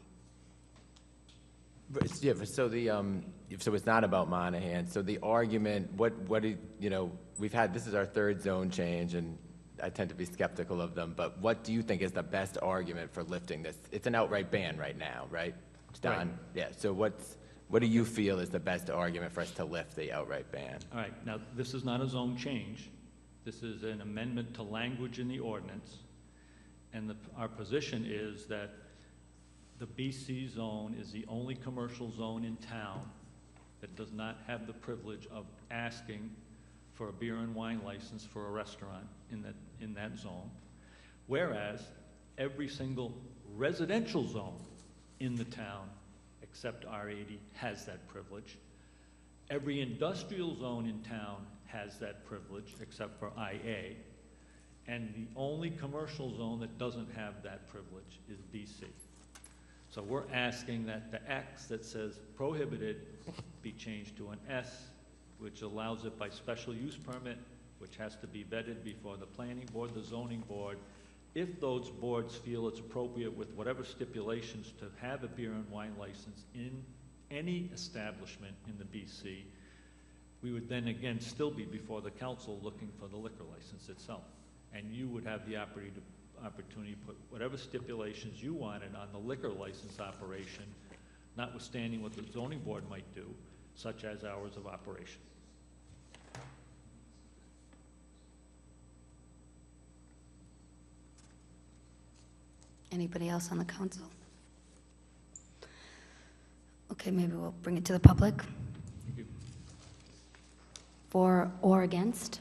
Yeah, so so it's not about Monahan. So the argument, we've had, this is our third zone change, and I tend to be skeptical of them, but what do you think is the best argument for lifting this? It's an outright ban right now, right? Don? Right. Yeah, so what do you feel is the best argument for us to lift the outright ban? All right, now, this is not a zone change. This is an amendment to language in the ordinance. And our position is that the BC zone is the only commercial zone in town that does not have the privilege of asking for a beer and wine license for a restaurant in that zone, whereas every single residential zone in the town, except R80, has that privilege. Every industrial zone in town has that privilege, except for IA. And the only commercial zone that doesn't have that privilege is BC. So we're asking that the X that says prohibited be changed to an S, which allows it by special use permit, which has to be vetted before the planning board, the zoning board. If those boards feel it's appropriate with whatever stipulations to have a beer and wine license in any establishment in the BC, we would then again still be before the council looking for the liquor license itself. And you would have the opportunity to put whatever stipulations you wanted on the liquor license operation, notwithstanding what the zoning board might do, such as hours of operation. Anybody else on the council? Okay, maybe we'll bring it to the public. Thank you. For or against?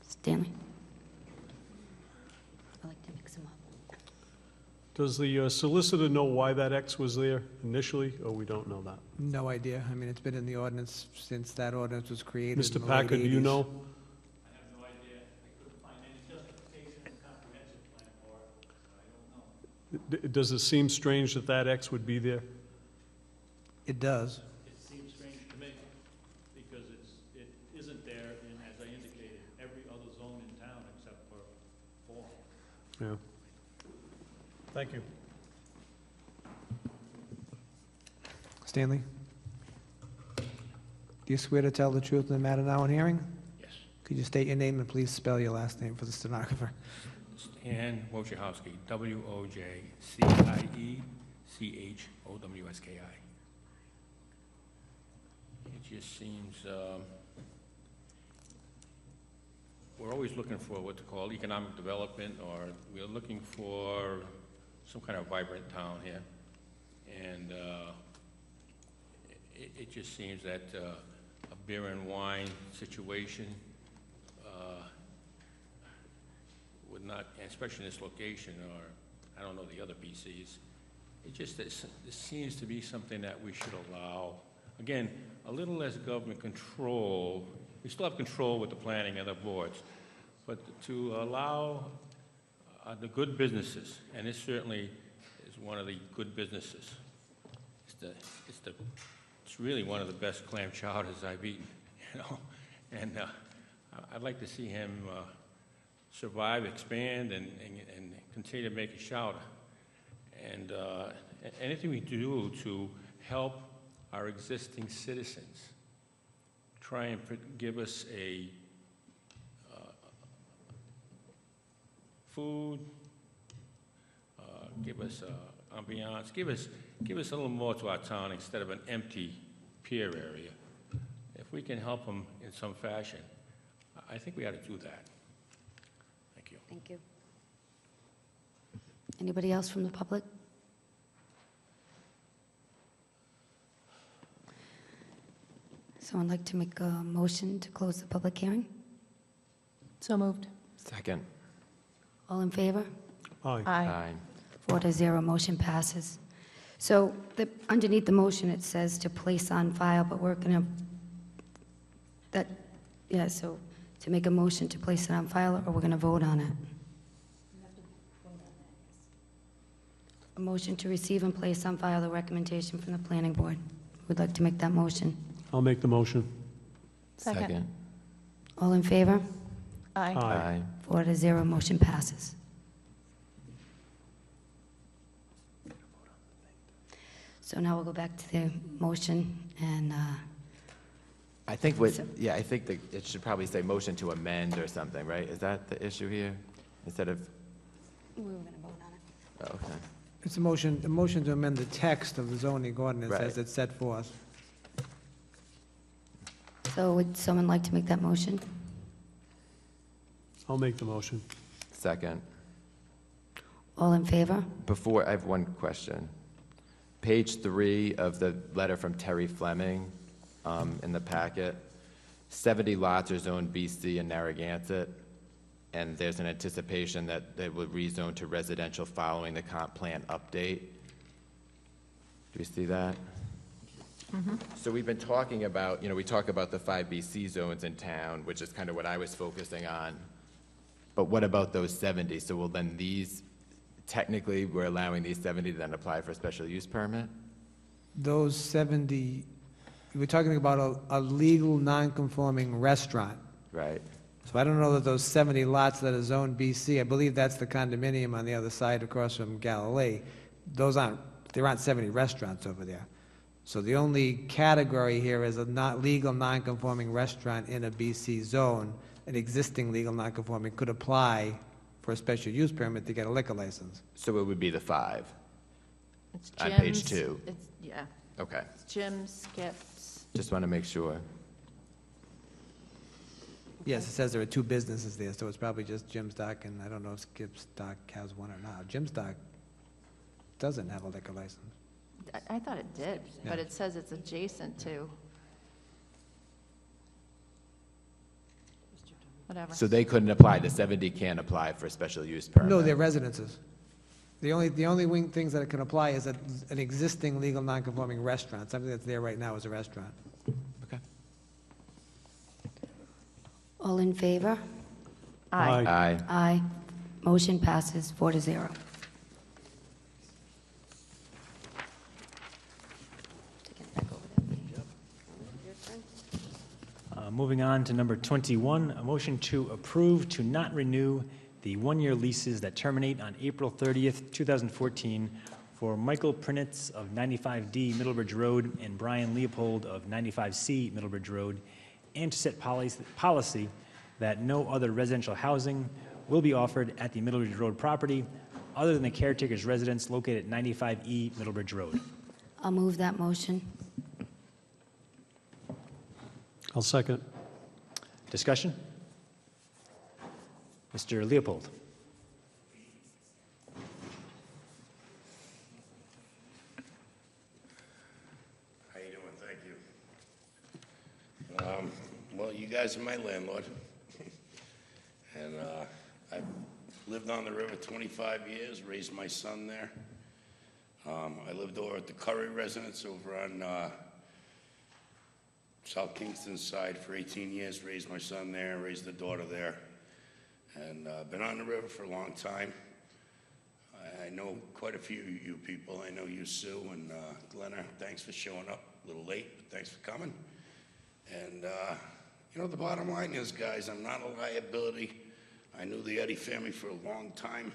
Stanley? I like to mix them up. Does the solicitor know why that X was there initially, or we don't know that? No idea. I mean, it's been in the ordinance since that ordinance was created in the Mr. late Packer, do you 80s. know? I have no idea. I couldn't find any justification in the comprehensive plan for it, so I don't know. Does it seem strange that that X would be there? It does. It seems strange to me, because it isn't there in, as I indicated, every other zone in town except for 4. Yeah. Thank you. Stanley? Do you swear to tell the truth in the matter now in hearing? Yes. Could you state your name and please spell your last name for the stenographer? Stan Wojciechowski, Wojciechowski. It just seems, we're always looking for what to call economic development, or we're looking for some kind of vibrant town here. And it just seems that a beer and wine situation would not, especially in this location, or I don't know the other BCs, this seems to be something that we should allow. Again, a little less government control. We still have control with the planning and the boards, but to allow the good businesses, and this certainly is one of the good businesses. It's really one of the best clam chowders I've eaten, you know, and I'd like to see him survive, expand, and continue to make a chowder. And anything we do to help our existing citizens, try and give us a food, give us ambiance, give us a little more to our town instead of an empty pier area. If we can help them in some fashion, I think we ought to do that. Thank you. Thank you. Anybody else from the public? Someone like to make a motion to close the public hearing? So moved. Second. All in favor? Aye. Aye. 4-0, motion passes. So underneath the motion, it says to place on file, but we're going to, so to make a motion to place it on file, or we're going to vote on it? A motion to receive and place on file the recommendation from the planning board. Would like to make that motion. I'll make the motion. Second. All in favor? Aye. Aye. 4-0, motion passes. So now we'll go back to the motion, and I think I think that it should probably say motion to amend or something, right? Is that the issue here? Instead of, we were going to vote on it. oh, okay. It's a motion to amend the text of the zoning ordinance Right. as it's set forth. So would someone like to make that motion? I'll make the motion. Second. All in favor? Before, I have one question. Page 3 of the letter from Terry Fleming in the packet, 70 lots are zoned BC in Narragansett, and there's an anticipation that they will rezone to residential following the comp plan update. Do you see that? So we've been talking about, we talk about the 5 BC zones in town, which is kind of what I was focusing on. But what about those 70? So will then technically, we're allowing these 70 to then apply for a special use permit? Those 70, we're talking about a legal non-conforming restaurant. Right. So I don't know that those 70 lots that are zoned BC, I believe that's the condominium on the other side across from Galilee. There aren't 70 restaurants over there. So the only category here is a legal non-conforming restaurant in a BC zone an existing legal nonconforming could apply for a special use permit to get a liquor license. So it would be the 5 It's on page Jim's. 2. Yeah, Okay, it's Jim, Skip's. just want to make sure. Yes, it says there are 2 businesses there, so it's probably just Jim's Dock, and I don't know if Skip's Dock has one or not. Jim's Dock doesn't have a liquor license. I thought it did, but Yeah. it says it's adjacent to. Whatever. So they couldn't apply, the 70 can't apply for a special use permit? No, they're residences. The only things that it can apply is an existing legal nonconforming restaurant. Something that's there right now is a restaurant. Okay. All in favor? Aye. Aye. Aye. Motion passes 4-0. Moving on to number 21, a motion to approve to not renew the one-year leases that terminate on April 30th, 2014 for Michael Prinitz of 95D Middlebridge Road and Brian Leopold of 95C Middlebridge Road, and to set policy that no other residential housing will be offered at the Middlebridge Road property other than the caretaker's residence located at 95E Middlebridge Road. I'll move that motion. I'll second. Discussion? Mr. Leopold. How you doing? Thank you. Well, you guys are my landlord. And I've lived on the river 25 years, raised my son there. I lived over at the Curry residence over on South Kingston side for 18 years, raised my son there, raised the daughter there. And been on the river for a long time. I know quite a few of you people. I know you, Sue, and Glenna. Thanks for showing up. A little late, but thanks for coming. And, you know, the bottom line is, guys, I'm not a liability. I knew the Eddy family for a long time.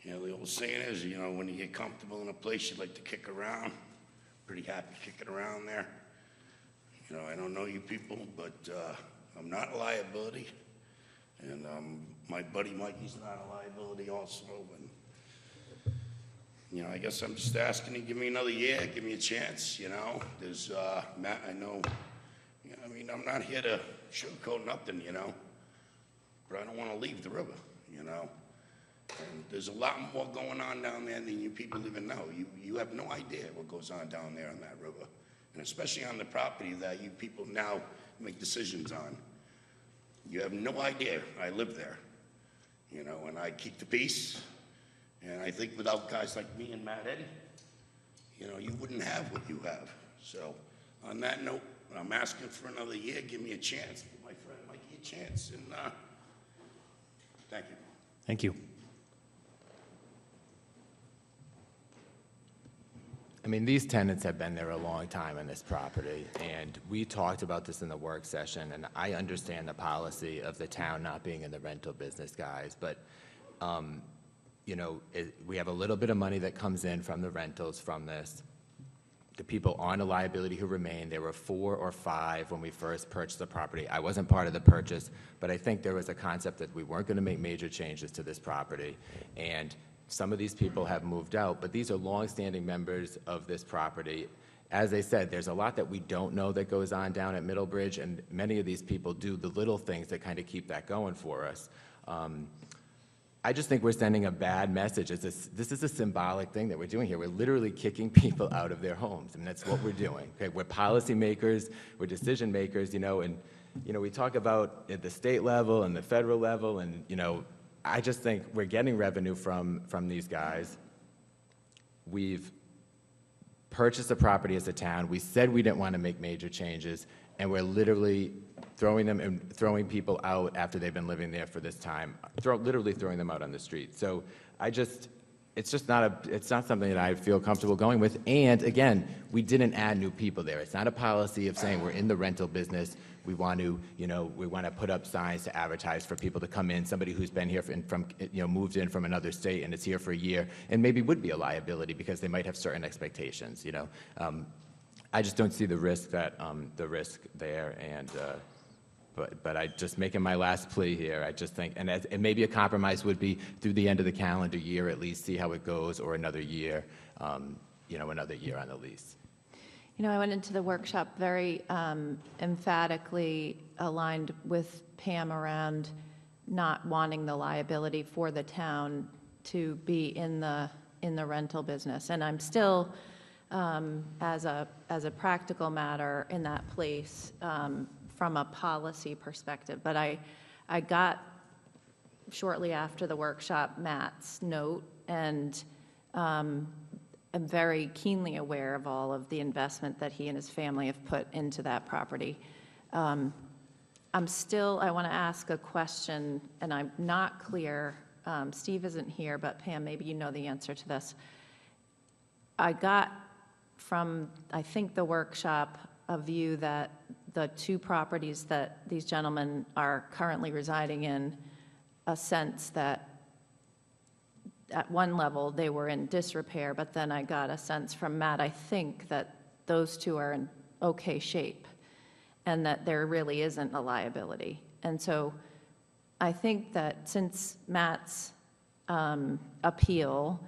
You know, the old saying is, you know, when you get comfortable in a place, you like to kick around. Pretty happy kicking around there. You know, I don't know you people, but I'm not a liability. And my buddy Mikey's not a liability also. And, you know, I guess I'm just asking you, give me another year, give me a chance, you know. There's, Matt, I know, you know, I mean, I'm not here to sugarcoat nothing, you know. But I don't want to leave the river, you know. And there's a lot more going on down there than you people even know. You have no idea what goes on down there on that river. And especially on the property that you people now make decisions on. You have no idea. I live there, you know, and I keep the peace. And I think without guys like me and Matt Eddy, you know, you wouldn't have what you have. So on that note, I'm asking for another year. Give me a chance. Give my friend Mikey a chance. And thank you. Thank you. I mean, these tenants have been there a long time on this property, and we talked about this in the work session, and I understand the policy of the town not being in the rental business, guys, but, you know, we have a little bit of money that comes in from the rentals from this. The people on a liability who remain, there were 4 or 5 when we first purchased the property. I wasn't part of the purchase, but I think there was a concept that we weren't going to make major changes to this property, and some of these people have moved out, but these are longstanding members of this property. As I said, there's a lot that we don't know that goes on down at Middlebridge, and many of these people do the little things that kind of keep that going for us. I just think we're sending a bad message. This is a symbolic thing that we're doing here. We're literally kicking people out of their homes, and that's what we're doing. Okay? We're policymakers, we're decision makers, you know, and you know, we talk about at the state level and the federal level, and you know, I just think we're getting revenue from these guys. We've purchased the property as a town. We said we didn't want to make major changes, and we're literally throwing people out after they've been living there for this time, literally throwing them out on the street. So it's not something that I feel comfortable going with. And again, we didn't add new people there. It's not a policy of saying we're in the rental business. We want to, you know, put up signs to advertise for people to come in. Somebody who's been here moved in from another state and is here for a year, and maybe would be a liability because they might have certain expectations. You know, I just don't see the risk there, and But I just making my last plea here. I just think, and maybe a compromise would be through the end of the calendar year at least, see how it goes, or another year, another year on the lease. You know, I went into the workshop very emphatically aligned with Pam around not wanting the liability for the town to be in the rental business. And I'm still, as a practical matter, in that place from a policy perspective. But I got, shortly after the workshop, Matt's note, and I'm very keenly aware of all of the investment that he and his family have put into that property. I want to ask a question, and I'm not clear. Steve isn't here, but Pam, maybe you know the answer to this. I got from, I think, the workshop a view that the two properties that these gentlemen are currently residing in, a sense that at one level they were in disrepair, but then I got a sense from Matt, I think, that those two are in okay shape and that there really isn't a liability. And so I think that since Matt's appeal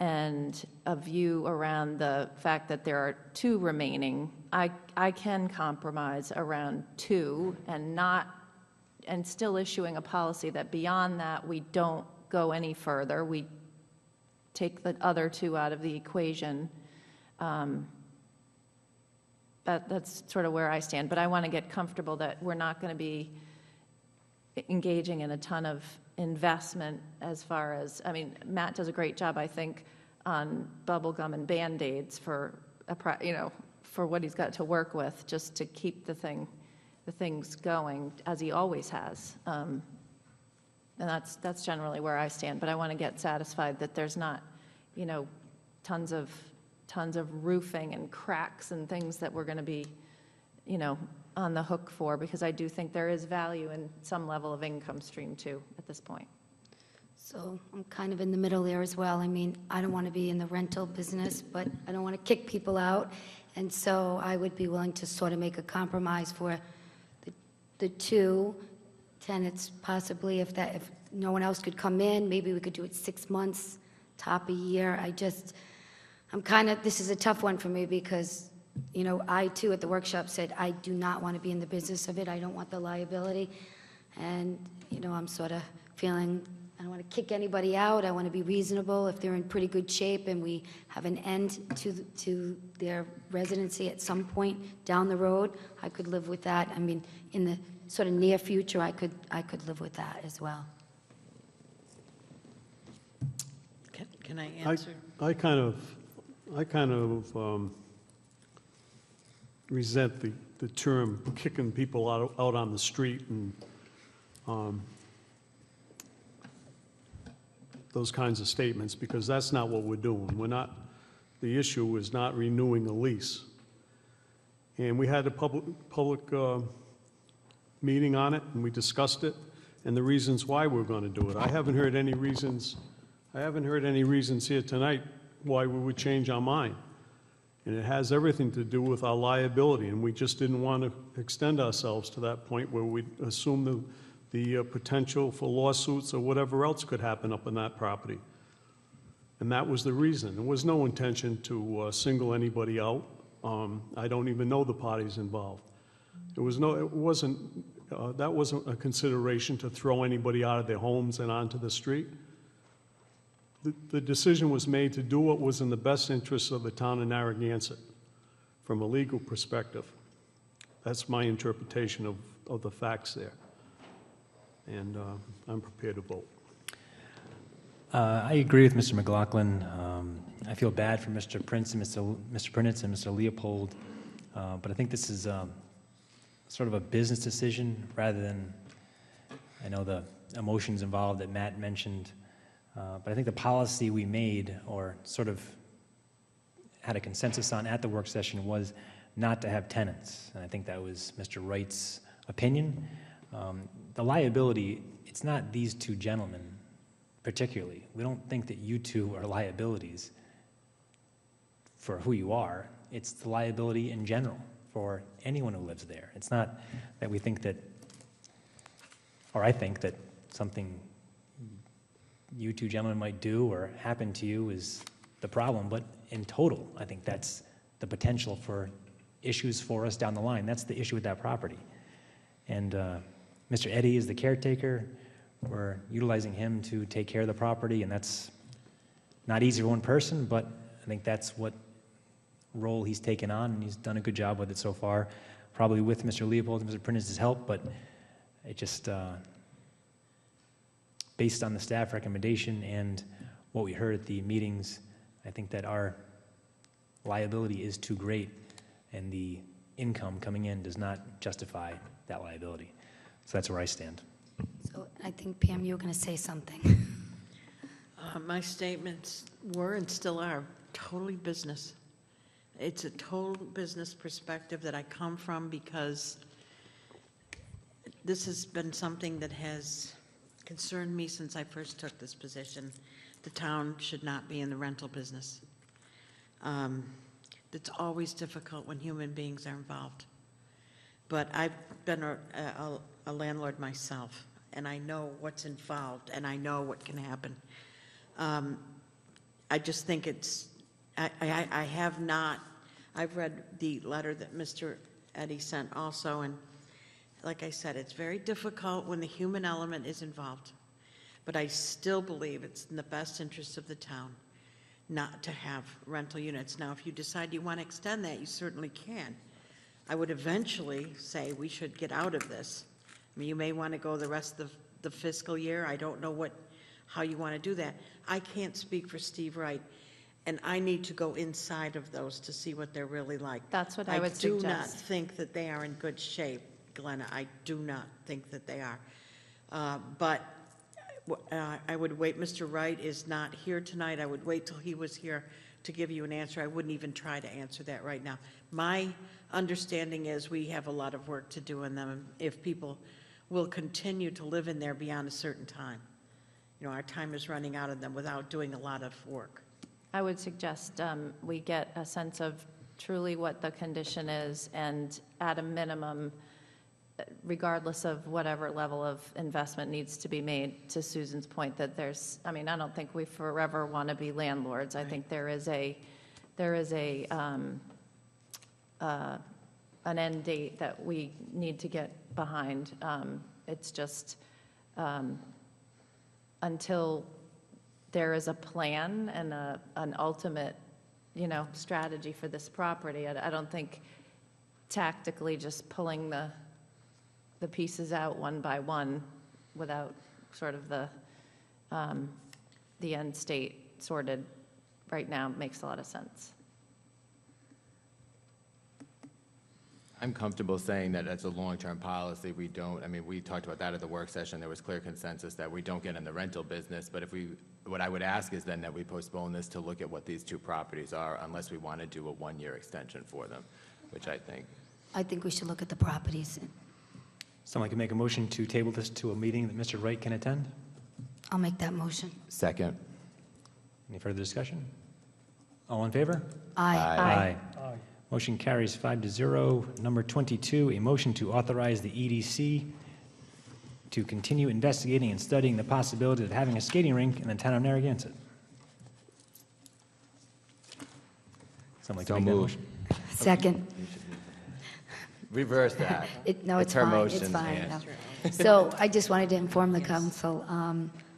and a view around the fact that there are two remaining, I can compromise around two and still issuing a policy that beyond that we don't go any further. We take the other two out of the equation. That's sort of where I stand. But I want to get comfortable that we're not going to be engaging in a ton of investment as far as, I mean, Matt does a great job, I think, on bubble gum and Band-Aids for what he's got to work with, just to keep the things going as he always has. And that's generally where I stand. But I want to get satisfied that there's not, tons of roofing and cracks and things that we're going to be, on the hook for, because I do think there is value in some level of income stream too at this point. So I'm kind of in the middle there as well. I mean, I don't want to be in the rental business, but I don't want to kick people out. And so I would be willing to sort of make a compromise for the two tenants, possibly, if no one else could come in, maybe we could do it 6 months, top a year. This is a tough one for me because, I too at the workshop said I do not want to be in the business of it. I don't want the liability. And, I'm sort of feeling I don't want to kick anybody out. I want to be reasonable. If they're in pretty good shape and we have an end to their residency at some point down the road, I could live with that. I mean, in the sort of near future, I could live with that as well. Can I answer? I kind of resent the term kicking people out on the street and those kinds of statements, because that's not what we're doing. The issue is not renewing a lease. And we had a public meeting on it, and we discussed it, and the reasons why we're going to do it. I haven't heard any reasons here tonight why we would change our mind. And it has everything to do with our liability, and we just didn't want to extend ourselves to that point where we'd assume the potential for lawsuits or whatever else could happen up on that property. And that was the reason. There was no intention to single anybody out. I don't even know the parties involved. That wasn't a consideration to throw anybody out of their homes and onto the street. The decision was made to do what was in the best interests of the town of Narragansett from a legal perspective. That's my interpretation of the facts there. And I'm prepared to vote. I agree with Mr. McLaughlin. I feel bad for Mr. Prince and Mr. Prinitz and Mr. Leopold, but I think this is sort of a business decision rather than, I know the emotions involved that Matt mentioned, but I think the policy we made or sort of had a consensus on at the work session was not to have tenants. And I think that was Mr. Wright's opinion. The liability, it's not these two gentlemen particularly. We don't think that you two are liabilities for who you are. It's the liability in general for anyone who lives there. It's not that we think that or I think that something you two gentlemen might do or happen to you is the problem, but in total, I think that's the potential for issues for us down the line. That's the issue with that property. And Mr. Eddy is the caretaker. We're utilizing him to take care of the property, and that's not easy for one person, but I think that's what role he's taken on, and he's done a good job with it so far, probably with Mr. Leopold and Mr. Prentice's help, but it just, based on the staff recommendation and what we heard at the meetings, I think that our liability is too great, and the income coming in does not justify that liability. So that's where I stand. So I think, Pam, you were going to say something. My statements were and still are totally business. It's a total business perspective that I come from because this has been something that has concerned me since I first took this position. The town should not be in the rental business. It's always difficult when human beings are involved. But I've been a landlord myself, and I know what's involved, and I know what can happen. I just think it's, I have not, I've read the letter that Mr. Eddy sent also, and like I said, it's very difficult when the human element is involved. But I still believe it's in the best interest of the town not to have rental units. Now, if you decide you want to extend that, you certainly can. I would eventually say we should get out of this. I mean, you may want to go the rest of the fiscal year. I don't know how you want to do that. I can't speak for Steve Wright, and I need to go inside of those to see what they're really like. That's what I would suggest. I do not think that they are in good shape, Glenna. I do not think that they are. But I would wait. Mr. Wright is not here tonight. I would wait till he was here to give you an answer. I wouldn't even try to answer that right now. My understanding is we have a lot of work to do in them if people will continue to live in there beyond a certain time. You know, our time is running out of them without doing a lot of work. I would suggest we get a sense of truly what the condition is, and at a minimum, regardless of whatever level of investment needs to be made, to Susan's point, that there's, I mean, I don't think we forever want to be landlords. I think there is an end date that we need to get behind. It's just until there is a plan and an ultimate, strategy for this property. I don't think tactically just pulling the pieces out one by one without sort of the end state sorted right now makes a lot of sense. I'm comfortable saying that as a long-term policy, we don't, I mean, we talked about that at the work session. There was clear consensus that we don't get in the rental business, but what I would ask is then that we postpone this to look at what these two properties are, unless we want to do a one-year extension for them, which I think. I think we should look at the properties. Someone can make a motion to table this to a meeting that Mr. Wright can attend? I'll make that motion. Second. Any further discussion? All in favor? Aye. Aye. Motion carries 5-0. Number 22, a motion to authorize the EDC to continue investigating and studying the possibility of having a skating rink in the town of Narragansett. Someone like to make that motion? Second. Reverse that. No, it's her fine. motion, It's fine. Ann. No. So I just wanted to inform the council,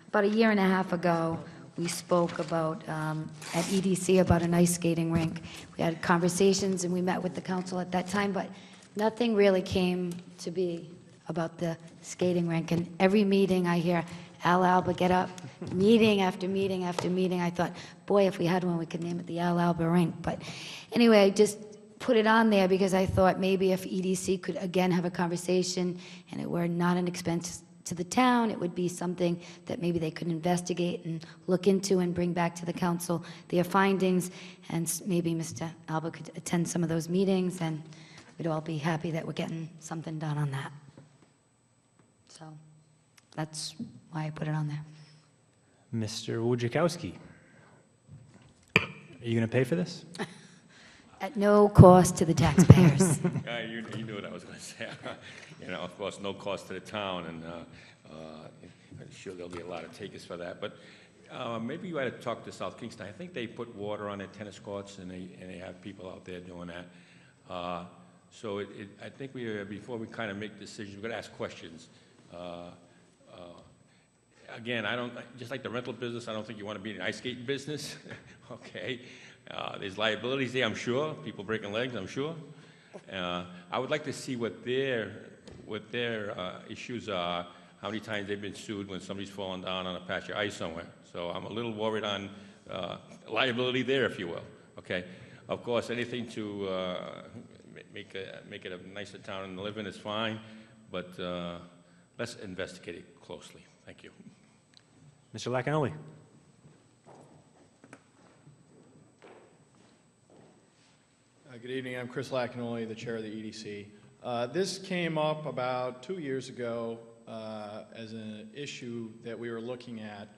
about a year and a half ago, we spoke about, at EDC, about an ice skating rink. We had conversations and we met with the council at that time, but nothing really came to be about the skating rink. And every meeting I hear Al Alba get up, meeting after meeting after meeting. I thought, boy, if we had one, we could name it the Al Alba rink. But anyway, I just put it on there because I thought maybe if EDC could again have a conversation and it were not an expense to the town, it would be something that maybe they could investigate and look into and bring back to the council their findings, and maybe Mr. Alba could attend some of those meetings, and we'd all be happy that we're getting something done on that. So that's why I put it on there. Mr. Wojciechowski, are you going to pay for this? At no cost to the taxpayers. You knew what I was going to say. Of course, no cost to the town, and I'm sure there'll be a lot of takers for that, but maybe you ought to talk to South Kingston. I think they put water on their tennis courts, and they have people out there doing that. So I think before we kind of make decisions, we've got to ask questions. Again, just like the rental business, I don't think you want to be in the ice skating business, okay? There's liabilities there, I'm sure, people breaking legs, I'm sure. I would like to see what their issues are, how many times they've been sued when somebody's fallen down on a patch of ice somewhere. So I'm a little worried on liability there, if you will, okay? Of course, anything to make it a nicer town to live in is fine, but let's investigate it closely. Thank you. Mr. Lacanoli. Good evening. I'm Chris Lacanoli, the chair of the EDC. This came up about 2 years ago as an issue that we were looking at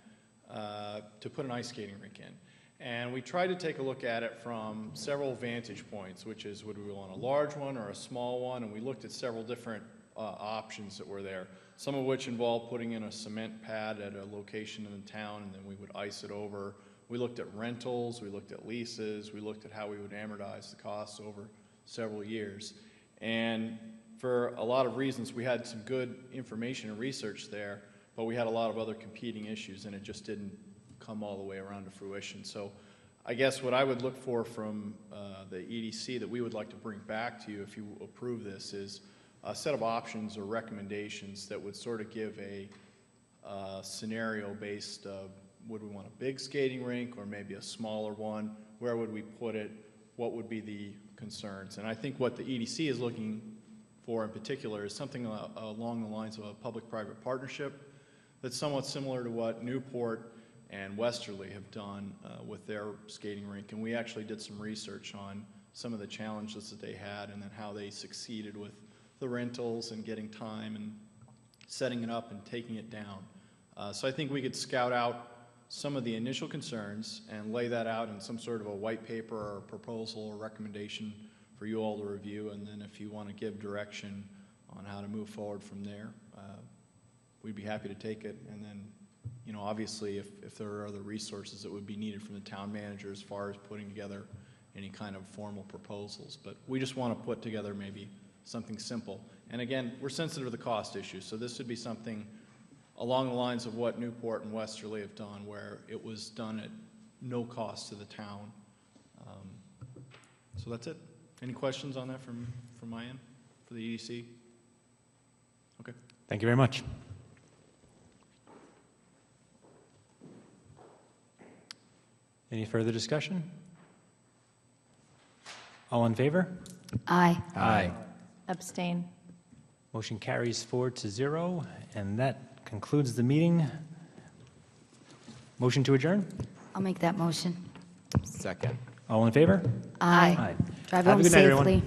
to put an ice skating rink in. And we tried to take a look at it from several vantage points, which is, would we want a large one or a small one? And we looked at several different options that were there, some of which involved putting in a cement pad at a location in the town, and then we would ice it over. We looked at rentals, we looked at leases, we looked at how we would amortize the costs over several years. And for a lot of reasons, we had some good information and research there, but we had a lot of other competing issues, and it just didn't come all the way around to fruition. So I guess what I would look for from the EDC that we would like to bring back to you if you approve this is a set of options or recommendations that would sort of give a scenario-based, would we want a big skating rink or maybe a smaller one? Where would we put it? What would be the concerns? And I think what the EDC is looking for in particular is something along the lines of a public-private partnership that's somewhat similar to what Newport and Westerly have done with their skating rink. And we actually did some research on some of the challenges that they had and then how they succeeded with the rentals and getting time and setting it up and taking it down. So I think we could scout out some of the initial concerns and lay that out in some sort of a white paper or proposal or recommendation for you all to review, and then if you want to give direction on how to move forward from there, we'd be happy to take it. And then, you know, obviously if there are other resources that would be needed from the town manager as far as putting together any kind of formal proposals, but we just want to put together maybe something simple. And again, we're sensitive to the cost issue, so this would be something along the lines of what Newport and Westerly have done, where it was done at no cost to the town. So that's it. Any questions on that from my end for the EDC? Okay. Thank you very much. Any further discussion? All in favor? Aye. Aye. Abstain. Motion carries 4-0, and that concludes the meeting. Motion to adjourn? I'll make that motion. Second. All in favor? Aye. Drive Have a home good night, everyone. safely.